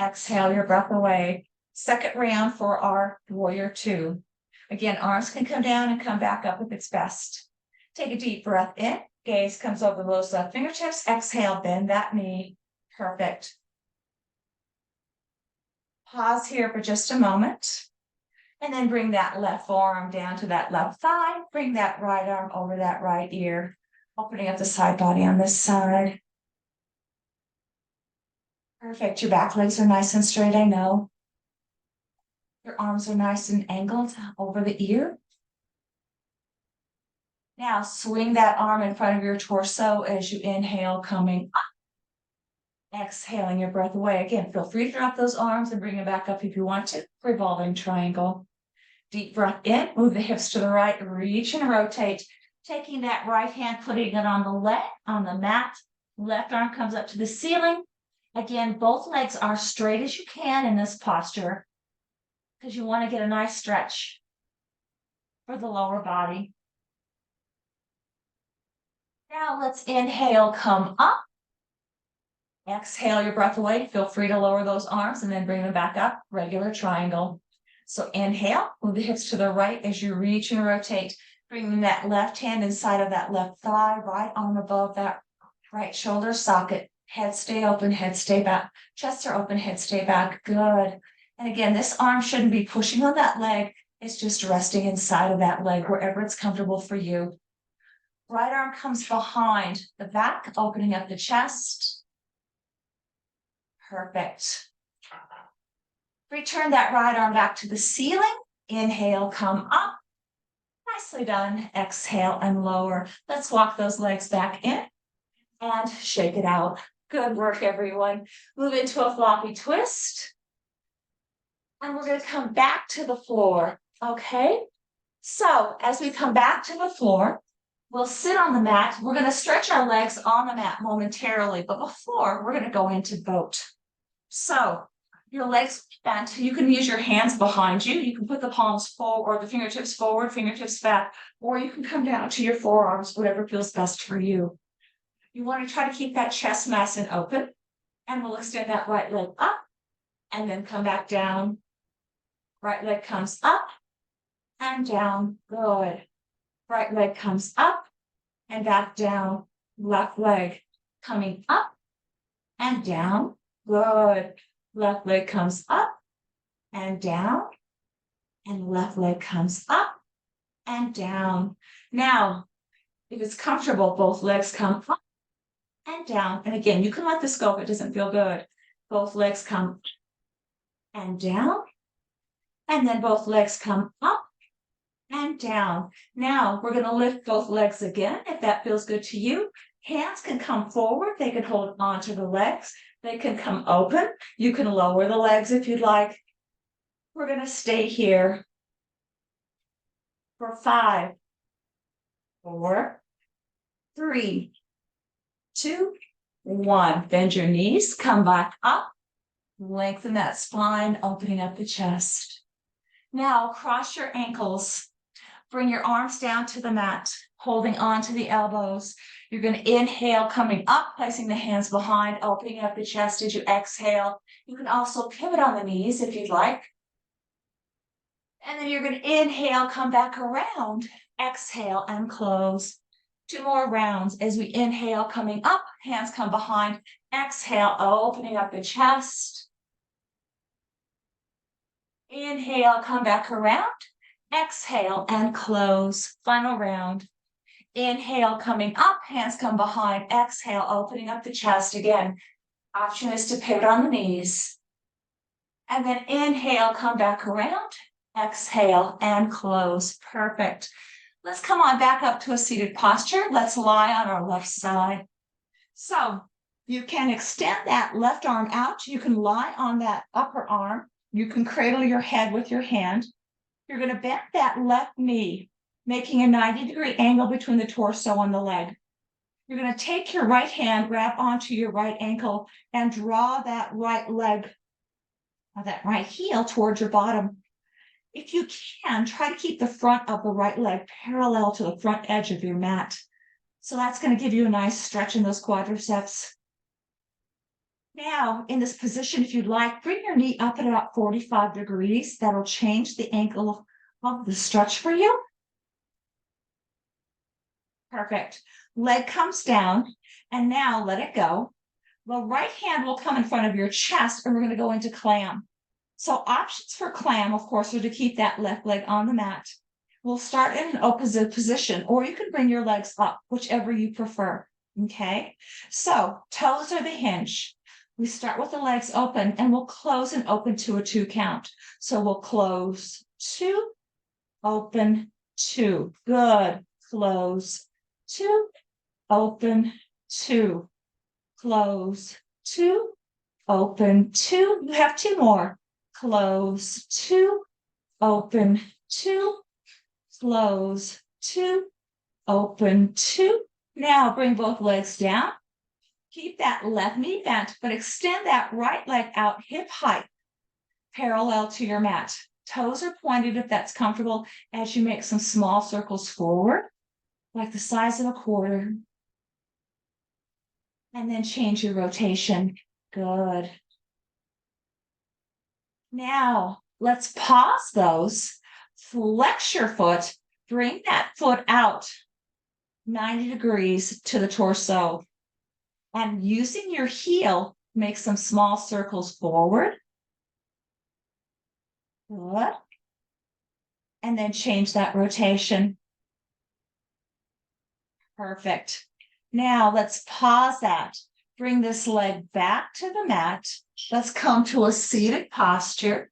Exhale your breath away. Second round for our warrior two. Again, arms can come down and come back up if it's best. Take a deep breath in. Gaze comes over those left fingertips. Exhale, bend that knee. Perfect. Pause here for just a moment. And then bring that left forearm down to that left thigh. Bring that right arm over that right ear. Opening up the side body on this side. Perfect. Your back legs are nice and straight, I know. Your arms are nice and angled over the ear. Now swing that arm in front of your torso as you inhale, coming up. Exhaling your breath away. Again, feel free to drop those arms and bring them back up if you want to. Revolving triangle. Deep breath in, move the hips to the right, reach and rotate. Taking that right hand, putting it on the leg, on the mat. Left arm comes up to the ceiling. Again, both legs are straight as you can in this posture because you want to get a nice stretch for the lower body. Now let's inhale, come up. Exhale your breath away. Feel free to lower those arms and then bring them back up. Regular triangle. So inhale, move the hips to the right as you reach and rotate. Bringing that left hand inside of that left thigh, right arm above that right shoulder socket. Head stay open, head stay back. Chests are open, head stay back. Good. And again, this arm shouldn't be pushing on that leg. It's just resting inside of that leg, wherever it's comfortable for you. Right arm comes behind the back, opening up the chest. Perfect. Return that right arm back to the ceiling. Inhale, come up. Nicely done. Exhale and lower. Let's walk those legs back in and shake it out. Good work, everyone. Move into a floppy twist. And we're going to come back to the floor. Okay? So as we come back to the floor, we'll sit on the mat. We're going to stretch our legs on the mat momentarily, but before we're going to go into boat. So your legs bent, you can use your hands behind you. You can put the palms forward or the fingertips forward, fingertips back, or you can come down to your forearms, whatever feels best for you. You want to try to keep that chest nice and open, and we'll extend that right leg up and then come back down. Right leg comes up and down. Good. Right leg comes up and back down. Left leg coming up and down. Good. Left leg comes up and down. And left leg comes up and down. Now, if it's comfortable, both legs come up and down. And again, you can let this go if it doesn't feel good. Both legs come and down. And then both legs come up and down. Now, we're going to lift both legs again, if that feels good to you. Hands can come forward. They can hold on to the legs. They can come open. You can lower the legs if you'd like. We're going to stay here for 5, 4, 3, 2, 1. Bend your knees, come back up. Lengthen that spine, opening up the chest. Now, cross your ankles. Bring your arms down to the mat, holding on to the elbows. You're going to inhale, coming up, placing the hands behind, opening up the chest as you exhale. You can also pivot on the knees if you'd like. And then you're going to inhale, come back around, exhale, and close. 2 more rounds. As we inhale, coming up, hands come behind, exhale, opening up the chest. Inhale, come back around, exhale, and close. Final round. Inhale, coming up, hands come behind, exhale, opening up the chest. Again, option is to pivot on the knees. And then inhale, come back around, exhale, and close. Perfect. Let's come on back up to a seated posture. Let's lie on our left side. So you can extend that left arm out. You can lie on that upper arm. You can cradle your head with your hand. You're going to bend that left knee, making a 90-degree angle between the torso and the leg. You're going to take your right hand, grab onto your right ankle, and draw that right leg, or that right heel towards your bottom. If you can, try to keep the front of the right leg parallel to the front edge of your mat. So that's going to give you a nice stretch in those quadriceps. Now, in this position, if you'd like, bring your knee up at about 45 degrees. That'll change the angle of the stretch for you. Perfect. Leg comes down, and now let it go. The right hand will come in front of your chest, and we're going to go into clam. So options for clam, of course, are to keep that left leg on the mat. We'll start in an opposite position, or you can bring your legs up, whichever you prefer. Okay? So toes are the hinge. We start with the legs open, and we'll close and open to a 2 count. So we'll close 2, open 2. Good. Close 2, open 2. Close 2, open 2. You have 2 more. Close 2, open 2, close 2, open 2. Now bring both legs down. Keep that left knee bent, but extend that right leg out hip height, parallel to your mat. Toes are pointed if that's comfortable as you make some small circles forward, like the size of a quarter. And then change your rotation. Good. Now, let's pause those. Flex your foot. Bring that foot out 90 degrees to the torso. And using your heel, make some small circles forward. Good. And then change that rotation. Perfect. Now let's pause that. Bring this leg back to the mat. Let's come to a seated posture.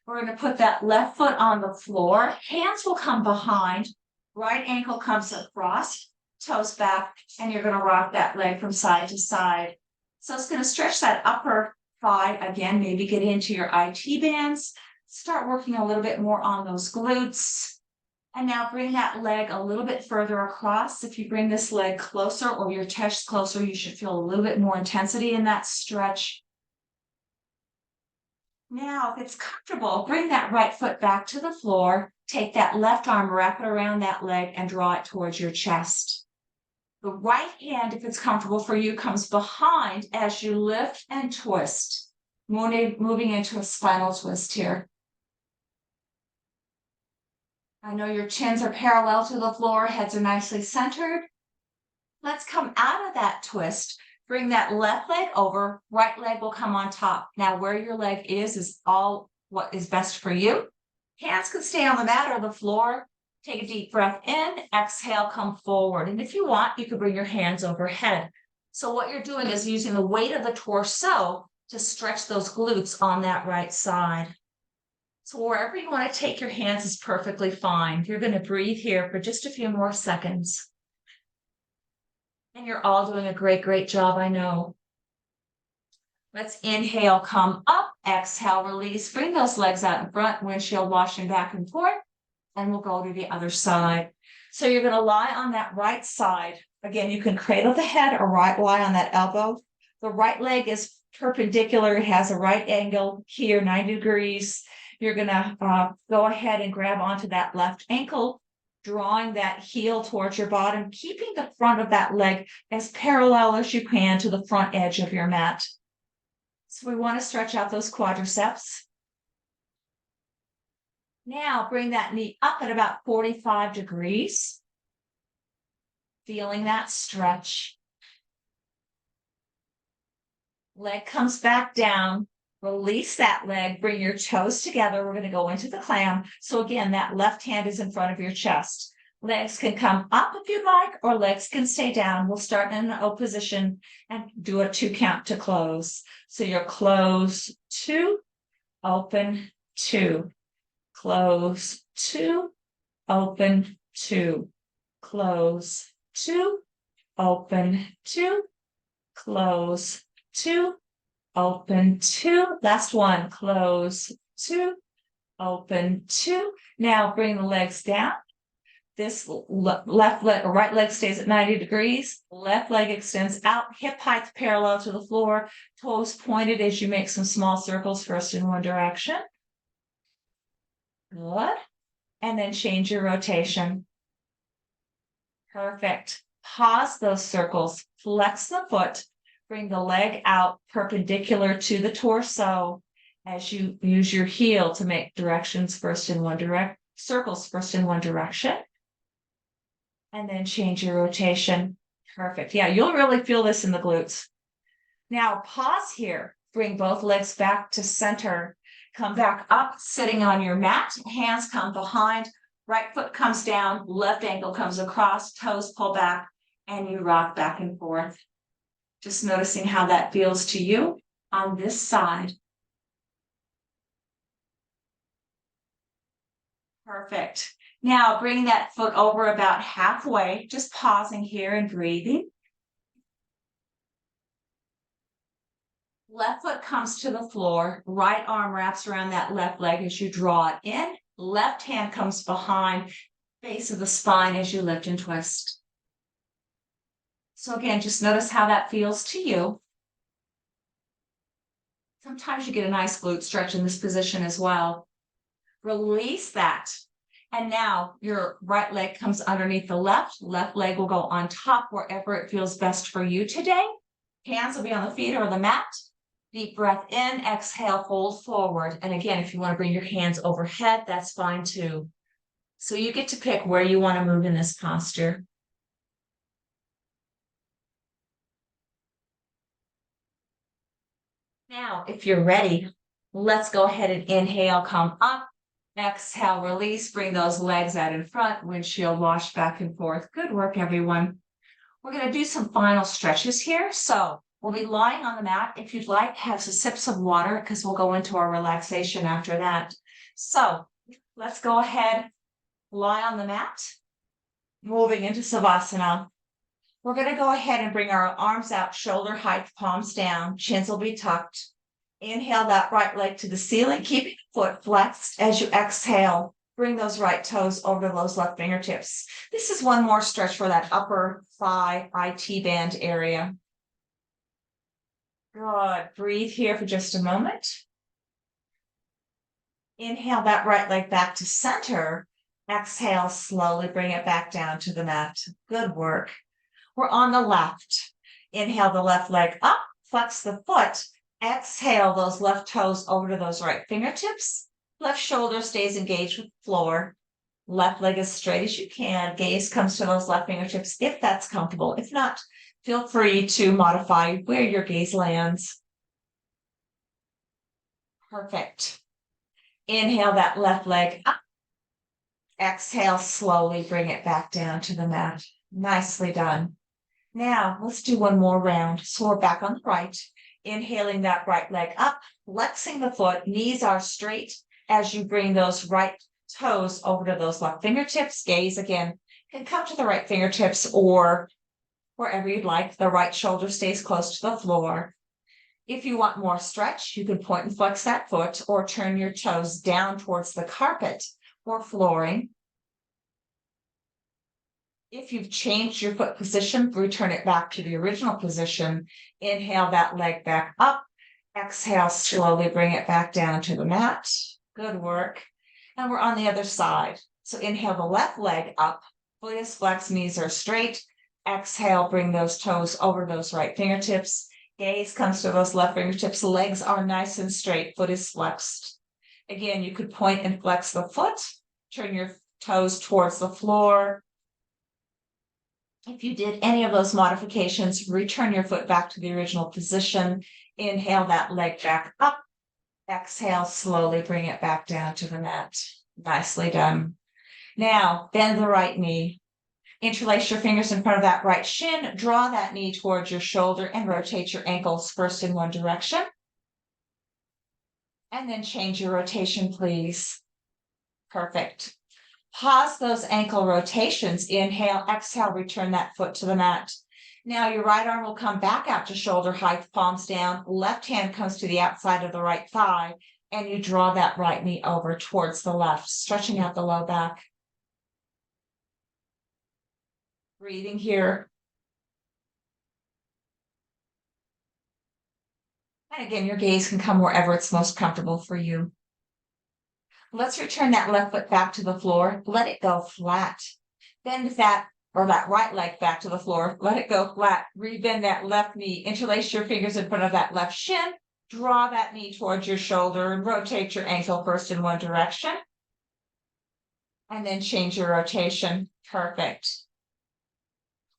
We're going to put that left foot on the floor. Hands will come behind. Right ankle comes across, toes back, and you're going to rock that leg from side to side. So it's going to stretch that upper thigh again, maybe get into your IT bands. Start working a little bit more on those glutes. And now bring that leg a little bit further across. If you bring this leg closer or your chest closer, you should feel a little bit more intensity in that stretch. Now, if it's comfortable, bring that right foot back to the floor. Take that left arm, wrap it around that leg, and draw it towards your chest. The right hand, if it's comfortable for you, comes behind as you lift and twist, moving into a spinal twist here. I know your chins are parallel to the floor, heads are nicely centered. Let's come out of that twist. Bring that left leg over, right leg will come on top. Now, where your leg is all what is best for you. Hands can stay on the mat or the floor. Take a deep breath in, exhale, come forward. And if you want, you can bring your hands overhead. So what you're doing is using the weight of the torso to stretch those glutes on that right side. So wherever you want to take your hands is perfectly fine. You're going to breathe here for just a few more seconds. And you're all doing a great, great job, I know. Let's inhale, come up, exhale, release. Bring those legs out in front, windshield washing back and forth, and we'll go to the other side. So you're going to lie on that right side. Again, you can cradle the head or lie on that elbow. The right leg is perpendicular. It has a right angle here, 90 degrees. You're going to go ahead and grab onto that left ankle, drawing that heel towards your bottom, keeping the front of that leg as parallel as you can to the front edge of your mat. So we want to stretch out those quadriceps. Now bring that knee up at about 45 degrees. Feeling that stretch. Leg comes back down. Release that leg, bring your toes together. We're going to go into the clam. So again, that left hand is in front of your chest. Legs can come up if you like, or legs can stay down. We'll start in an O position and do a 2 count to close. So you're close, 2, open, 2, close, 2, open, 2, close, 2, open, 2, close, 2, open, 2, last one, close, 2, open, 2. Now bring the legs down. This left leg or right leg stays at 90 degrees. Left leg extends out, hip height parallel to the floor, toes pointed as you make some small circles first in one direction. Good. And then change your rotation. Perfect. Pause those circles, flex the foot. Bring the leg out perpendicular to the torso as you use your heel to make circles first in one direction. And then change your rotation. Perfect. Yeah, you'll really feel this in the glutes. Now pause here. Bring both legs back to center. Come back up, sitting on your mat. Hands come behind. Right foot comes down. Left ankle comes across. Toes pull back. And you rock back and forth. Just noticing how that feels to you on this side. Perfect. Now bring that foot over about halfway, just pausing here and breathing. Left foot comes to the floor, right arm wraps around that left leg as you draw it in. Left hand comes behind, base of the spine as you lift and twist. So again, just notice how that feels to you. Sometimes you get a nice glute stretch in this position as well. Release that. And now your right leg comes underneath the left leg will go on top wherever it feels best for you today. Hands will be on the feet or the mat. Deep breath in, exhale, fold forward. And again, if you want to bring your hands overhead, that's fine too. So you get to pick where you want to move in this posture. Now, if you're ready, let's go ahead and inhale, come up. Exhale, release, bring those legs out in front, windshield wash back and forth. Good work, everyone. We're going to do some final stretches here. So we'll be lying on the mat. If you'd like, have some sips of water because we'll go into our relaxation after that. So let's go ahead, lie on the mat, moving into Savasana. We're going to go ahead and bring our arms out, shoulder height, palms down, chins will be tucked. Inhale that right leg to the ceiling, keeping the foot flexed as you exhale. Bring those right toes over those left fingertips. This is one more stretch for that upper thigh IT band area. Good. Breathe here for just a moment. Inhale that right leg back to center. Exhale, slowly bring it back down to the mat. Good work. We're on the left. Inhale the left leg up, flex the foot. Exhale those left toes over to those right fingertips. Left shoulder stays engaged with the floor. Left leg as straight as you can. Gaze comes to those left fingertips if that's comfortable. If not, feel free to modify where your gaze lands. Perfect. Inhale that left leg up. Exhale, slowly bring it back down to the mat. Nicely done. Now let's do one more round. So we're back on the right. Inhaling that right leg up, flexing the foot, knees are straight as you bring those right toes over to those left fingertips. Gaze again can come to the right fingertips or wherever you'd like. The right shoulder stays close to the floor. If you want more stretch, you can point and flex that foot or turn your toes down towards the carpet or flooring. If you've changed your foot position, return it back to the original position. Inhale that leg back up. Exhale, slowly bring it back down to the mat. Good work. And we're on the other side. So inhale the left leg up. Foot is flexed, knees are straight. Exhale, bring those toes over those right fingertips. Gaze comes to those left fingertips. Legs are nice and straight. Foot is flexed. Again, you could point and flex the foot. Turn your toes towards the floor. If you did any of those modifications, return your foot back to the original position. Inhale that leg back up. Exhale, slowly bring it back down to the mat. Nicely done. Now, bend the right knee. Interlace your fingers in front of that right shin. Draw that knee towards your shoulder and rotate your ankles first in one direction. And then change your rotation, please. Perfect. Pause those ankle rotations. Inhale, exhale, return that foot to the mat. Now your right arm will come back out to shoulder height, palms down. Left hand comes to the outside of the right thigh, and you draw that right knee over towards the left, stretching out the low back. Breathing here. And again, your gaze can come wherever it's most comfortable for you. Let's return that left foot back to the floor. Let it go flat. Bend that right leg back to the floor. Let it go flat. Rebend that left knee. Interlace your fingers in front of that left shin. Draw that knee towards your shoulder and rotate your ankle first in one direction. And then change your rotation. Perfect.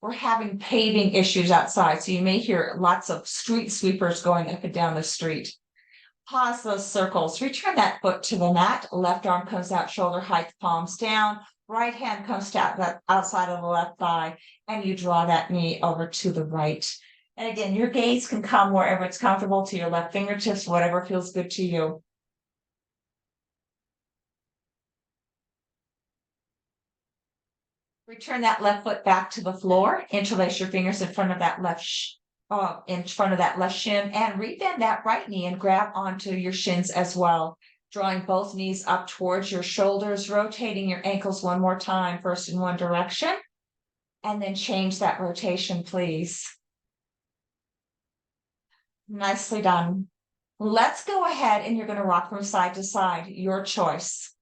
We're having paving issues outside, so you may hear lots of street sweepers going up and down the street. Pause those circles. Return that foot to the mat. Left arm comes out shoulder height, palms down. Right hand comes to the outside of the left thigh, and you draw that knee over to the right. And again, your gaze can come wherever it's comfortable to your left fingertips, whatever feels good to you. Return that left foot back to the floor. Interlace your fingers in front of that left shin and rebend that right knee and grab onto your shins as well. Drawing both knees up towards your shoulders, rotating your ankles one more time, first in one direction. And then change that rotation, please. Nicely done. Let's go ahead and you're going to rock from side to side, your choice.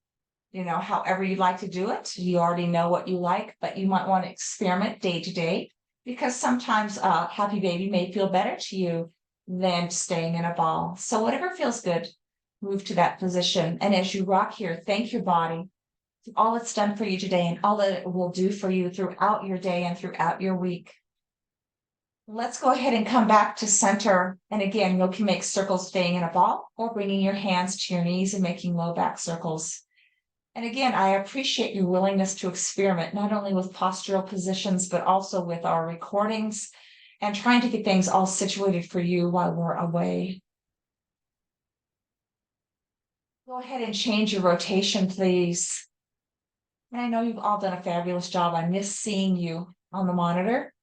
You know, however you'd like to do it. You already know what you like, but you might want to experiment day to day because sometimes a happy baby may feel better to you than staying in a ball. So whatever feels good, move to that position. And as you rock here, thank your body for all it's done for you today and all that it will do for you throughout your day and throughout your week. Let's go ahead and come back to center. And again, you can make circles staying in a ball or bringing your hands to your knees and making low back circles. And again, I appreciate your willingness to experiment, not only with postural positions, but also with our recordings and trying to get things all situated for you while we're away. Go ahead and change your rotation, please. And I know you've all done a fabulous job. I miss seeing you on the monitor.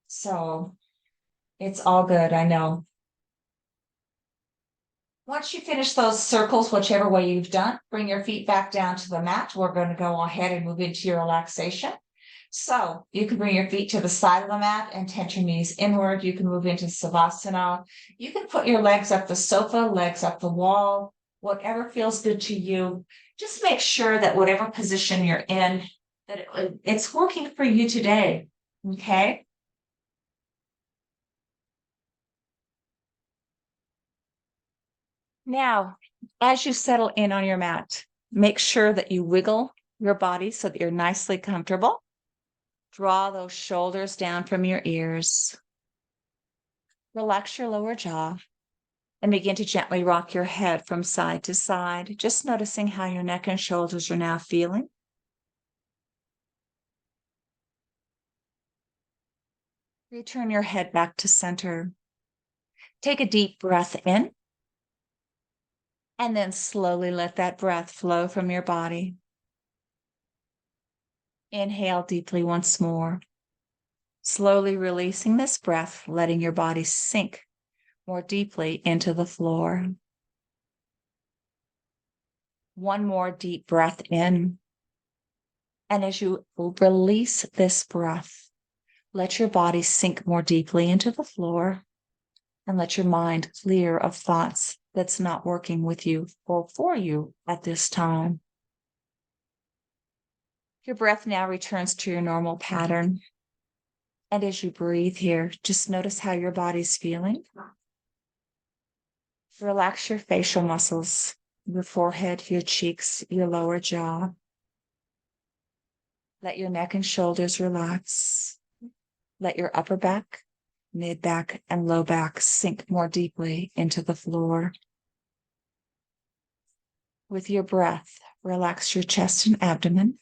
So it's all good, I know. Once you finish those circles, whichever way you've done, bring your feet back down to the mat. We're going to go ahead and move into your relaxation. So you can bring your feet to the side of the mat and tense your knees inward. You can move into Savasana. You can put your legs up the sofa, legs up the wall, whatever feels good to you. Just make sure that whatever position you're in, that it's working for you today. Okay. Now, as you settle in on your mat, make sure that you wiggle your body so that you're nicely comfortable. Draw those shoulders down from your ears. Relax your lower jaw and begin to gently rock your head from side to side, just noticing how your neck and shoulders are now feeling. Return your head back to center. Take a deep breath in. And then slowly let that breath flow from your body. Inhale deeply once more. Slowly releasing this breath, letting your body sink more deeply into the floor. One more deep breath in. And as you release this breath, let your body sink more deeply into the floor and let your mind clear of thoughts that's not working with you or for you at this time. Your breath now returns to your normal pattern. And as you breathe here, just notice how your body's feeling. Relax your facial muscles, your forehead, your cheeks, your lower jaw. Let your neck and shoulders relax. Let your upper back, mid back, and low back sink more deeply into the floor. With your breath, relax your chest and abdomen.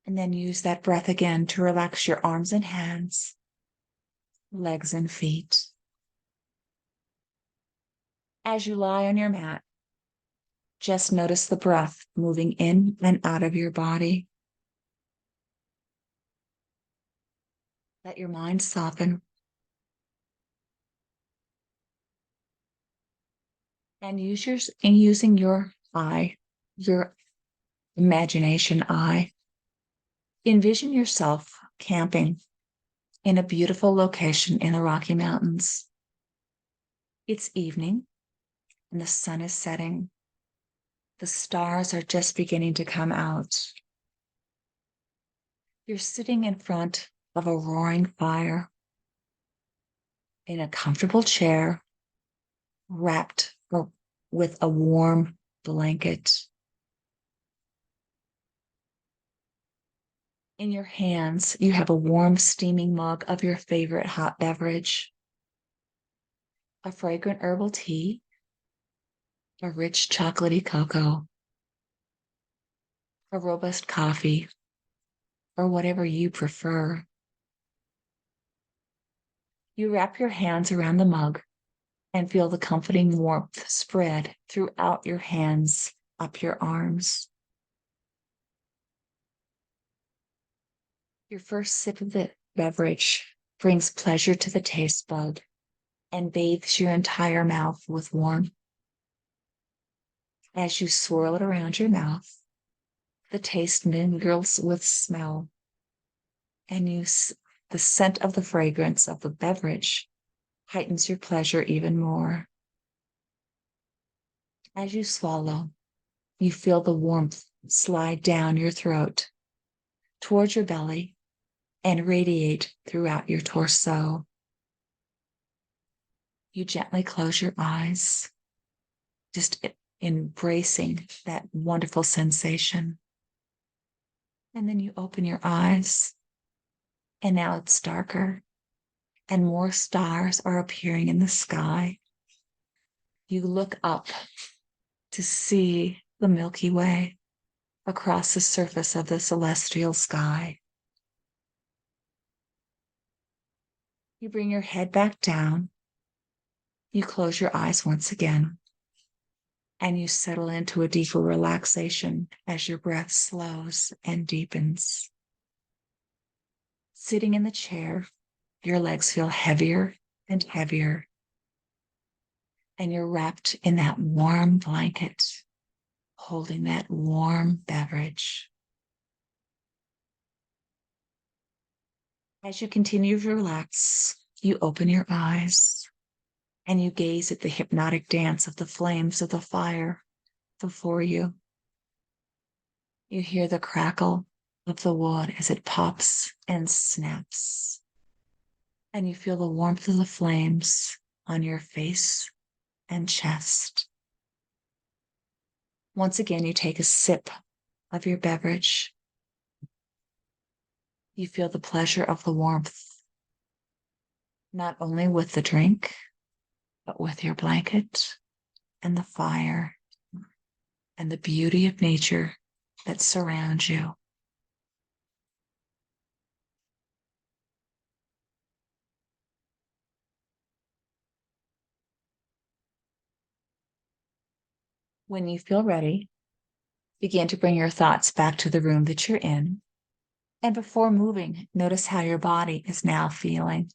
And then use that breath again to relax your arms and hands, legs and feet. As you lie on your mat, just notice the breath moving in and out of your body. Let your mind soften. And using your eye, your imagination eye, envision yourself camping in a beautiful location in the Rocky Mountains. It's evening and the sun is setting. The stars are just beginning to come out. You're sitting in front of a roaring fire in a comfortable chair, wrapped with a warm blanket. In your hands, you have a warm, steaming mug of your favorite hot beverage, a fragrant herbal tea, a rich chocolatey cocoa, a robust coffee, or whatever you prefer. You wrap your hands around the mug and feel the comforting warmth spread throughout your hands, up your arms. Your first sip of the beverage brings pleasure to the taste bud and bathes your entire mouth with warmth. As you swirl it around your mouth, the taste mingles with smell and the scent of the fragrance of the beverage heightens your pleasure even more. As you swallow, you feel the warmth slide down your throat towards your belly and radiate throughout your torso. You gently close your eyes, just embracing that wonderful sensation. And then you open your eyes, and now it's darker, and more stars are appearing in the sky. You look up to see the Milky Way across the surface of the celestial sky. You bring your head back down. You close your eyes once again, and you settle into a deeper relaxation as your breath slows and deepens. Sitting in the chair, your legs feel heavier and heavier, and you're wrapped in that warm blanket, holding that warm beverage. As you continue to relax, you open your eyes and you gaze at the hypnotic dance of the flames of the fire before you. You hear the crackle of the wood as it pops and snaps, and you feel the warmth of the flames on your face and chest. Once again, you take a sip of your beverage. You feel the pleasure of the warmth, not only with the drink, but with your blanket and the fire and the beauty of nature that surrounds you. When you feel ready, begin to bring your thoughts back to the room that you're in. And before moving, notice how your body is now feeling.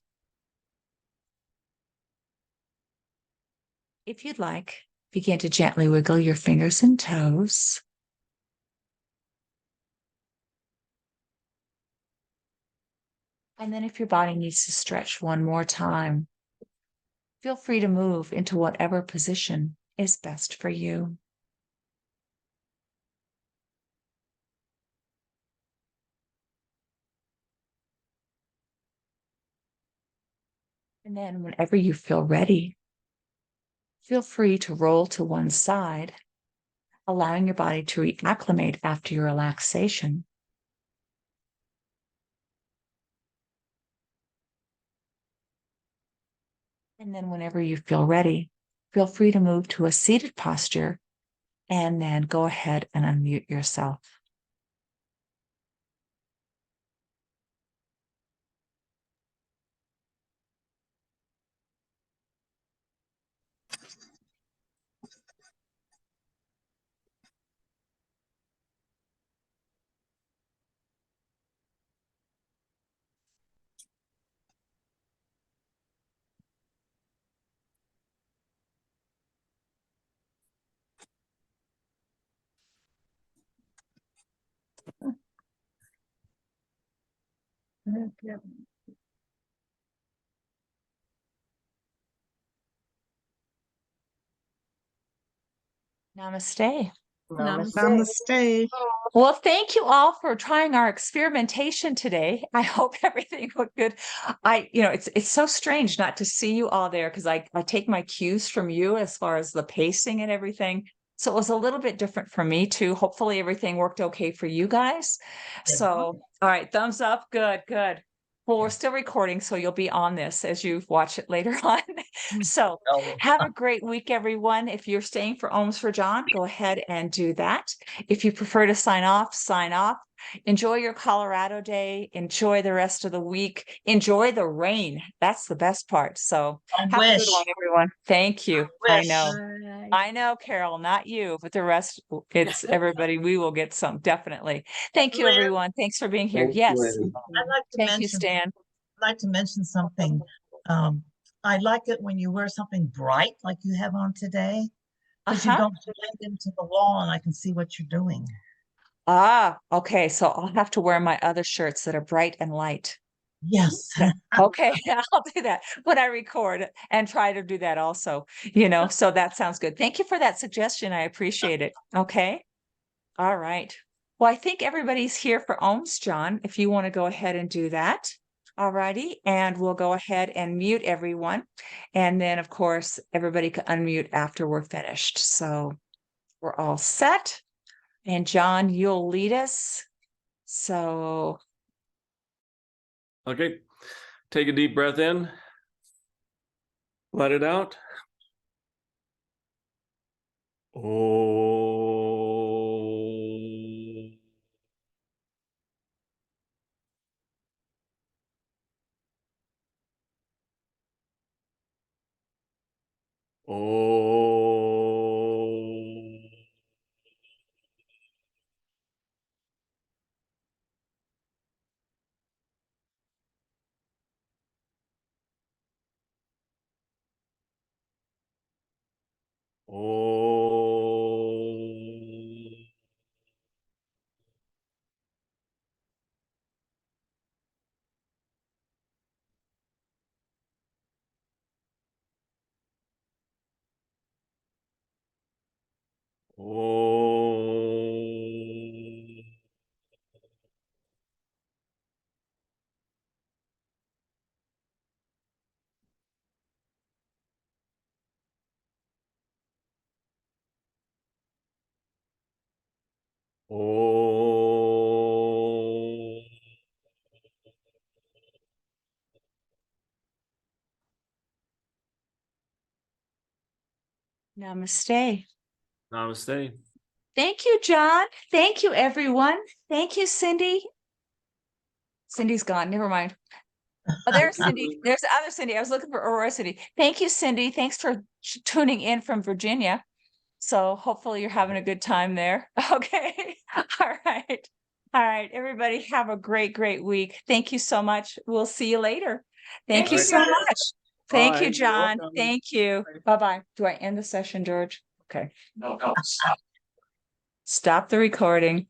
If you'd like, begin to gently wiggle your fingers and toes. And then if your body needs to stretch one more time, feel free to move into whatever position is best for you. And then whenever you feel ready, feel free to roll to one side, allowing your body to reacclimate after your relaxation. And then whenever you feel ready, feel free to move to a seated posture and then go ahead and unmute yourself. Namaste. Namaste. Well, thank you all for trying our experimentation today. I hope everything looked good. It's so strange not to see you all there because I take my cues from you as far as the pacing and everything. So it was a little bit different for me too. Hopefully everything worked okay for you guys. So, all right, thumbs up. Good, good. Well, we're still recording, so you'll be on this as you watch it later on. So have a great week, everyone. If you're staying for Ohms for John, go ahead and do that. If you prefer to sign off, sign off. Enjoy your Colorado day. Enjoy the rest of the week. Enjoy the rain. That's the best part. So have a good one, everyone. Thank you. I know. I know, Carol, not you, but the rest, it's everybody. We will get some, definitely. Thank you, Lynn, everyone. Thanks for being here. Thanks, Yes. Lynn. I'd like to Thank you, mention, Stan. I'd like to mention something. I like it when you wear something bright like you have on today, because you don't blend into the wall and I can see what you're doing. Ah, okay. So I'll have to wear my other shirts that are bright and light. Yes. Okay, I'll do that when I record and try to do that also, so that sounds good. Thank you for that suggestion. I appreciate it. Okay. All right. Well, I think everybody's here for OMS, John, if you want to go ahead and do that. All righty. And we'll go ahead and mute everyone. And then, of course, everybody can unmute after we're finished. So we're all set. And John, you'll lead us. So, Okay, take a deep breath in. Let it out. Oh. Oh. Oh. Oh. Oh. namaste. Namaste. Thank you, John. Thank you, everyone. Thank you, Cindy. Cindy's gone. Never mind. Oh, there's Cindy. There's the other Cindy. I was looking for Aurora Cindy. Thank you, Cindy. Thanks for tuning in from Virginia. So hopefully you're having a good time there. Okay. All right. All right. Everybody have a great, great week. Thank you so much. We'll see you later. Thank you Thank so you. much. Thank you, Bye. You're John. welcome. Thank you. Bye-bye. Do I end the session, George? Okay. No. Stop the recording.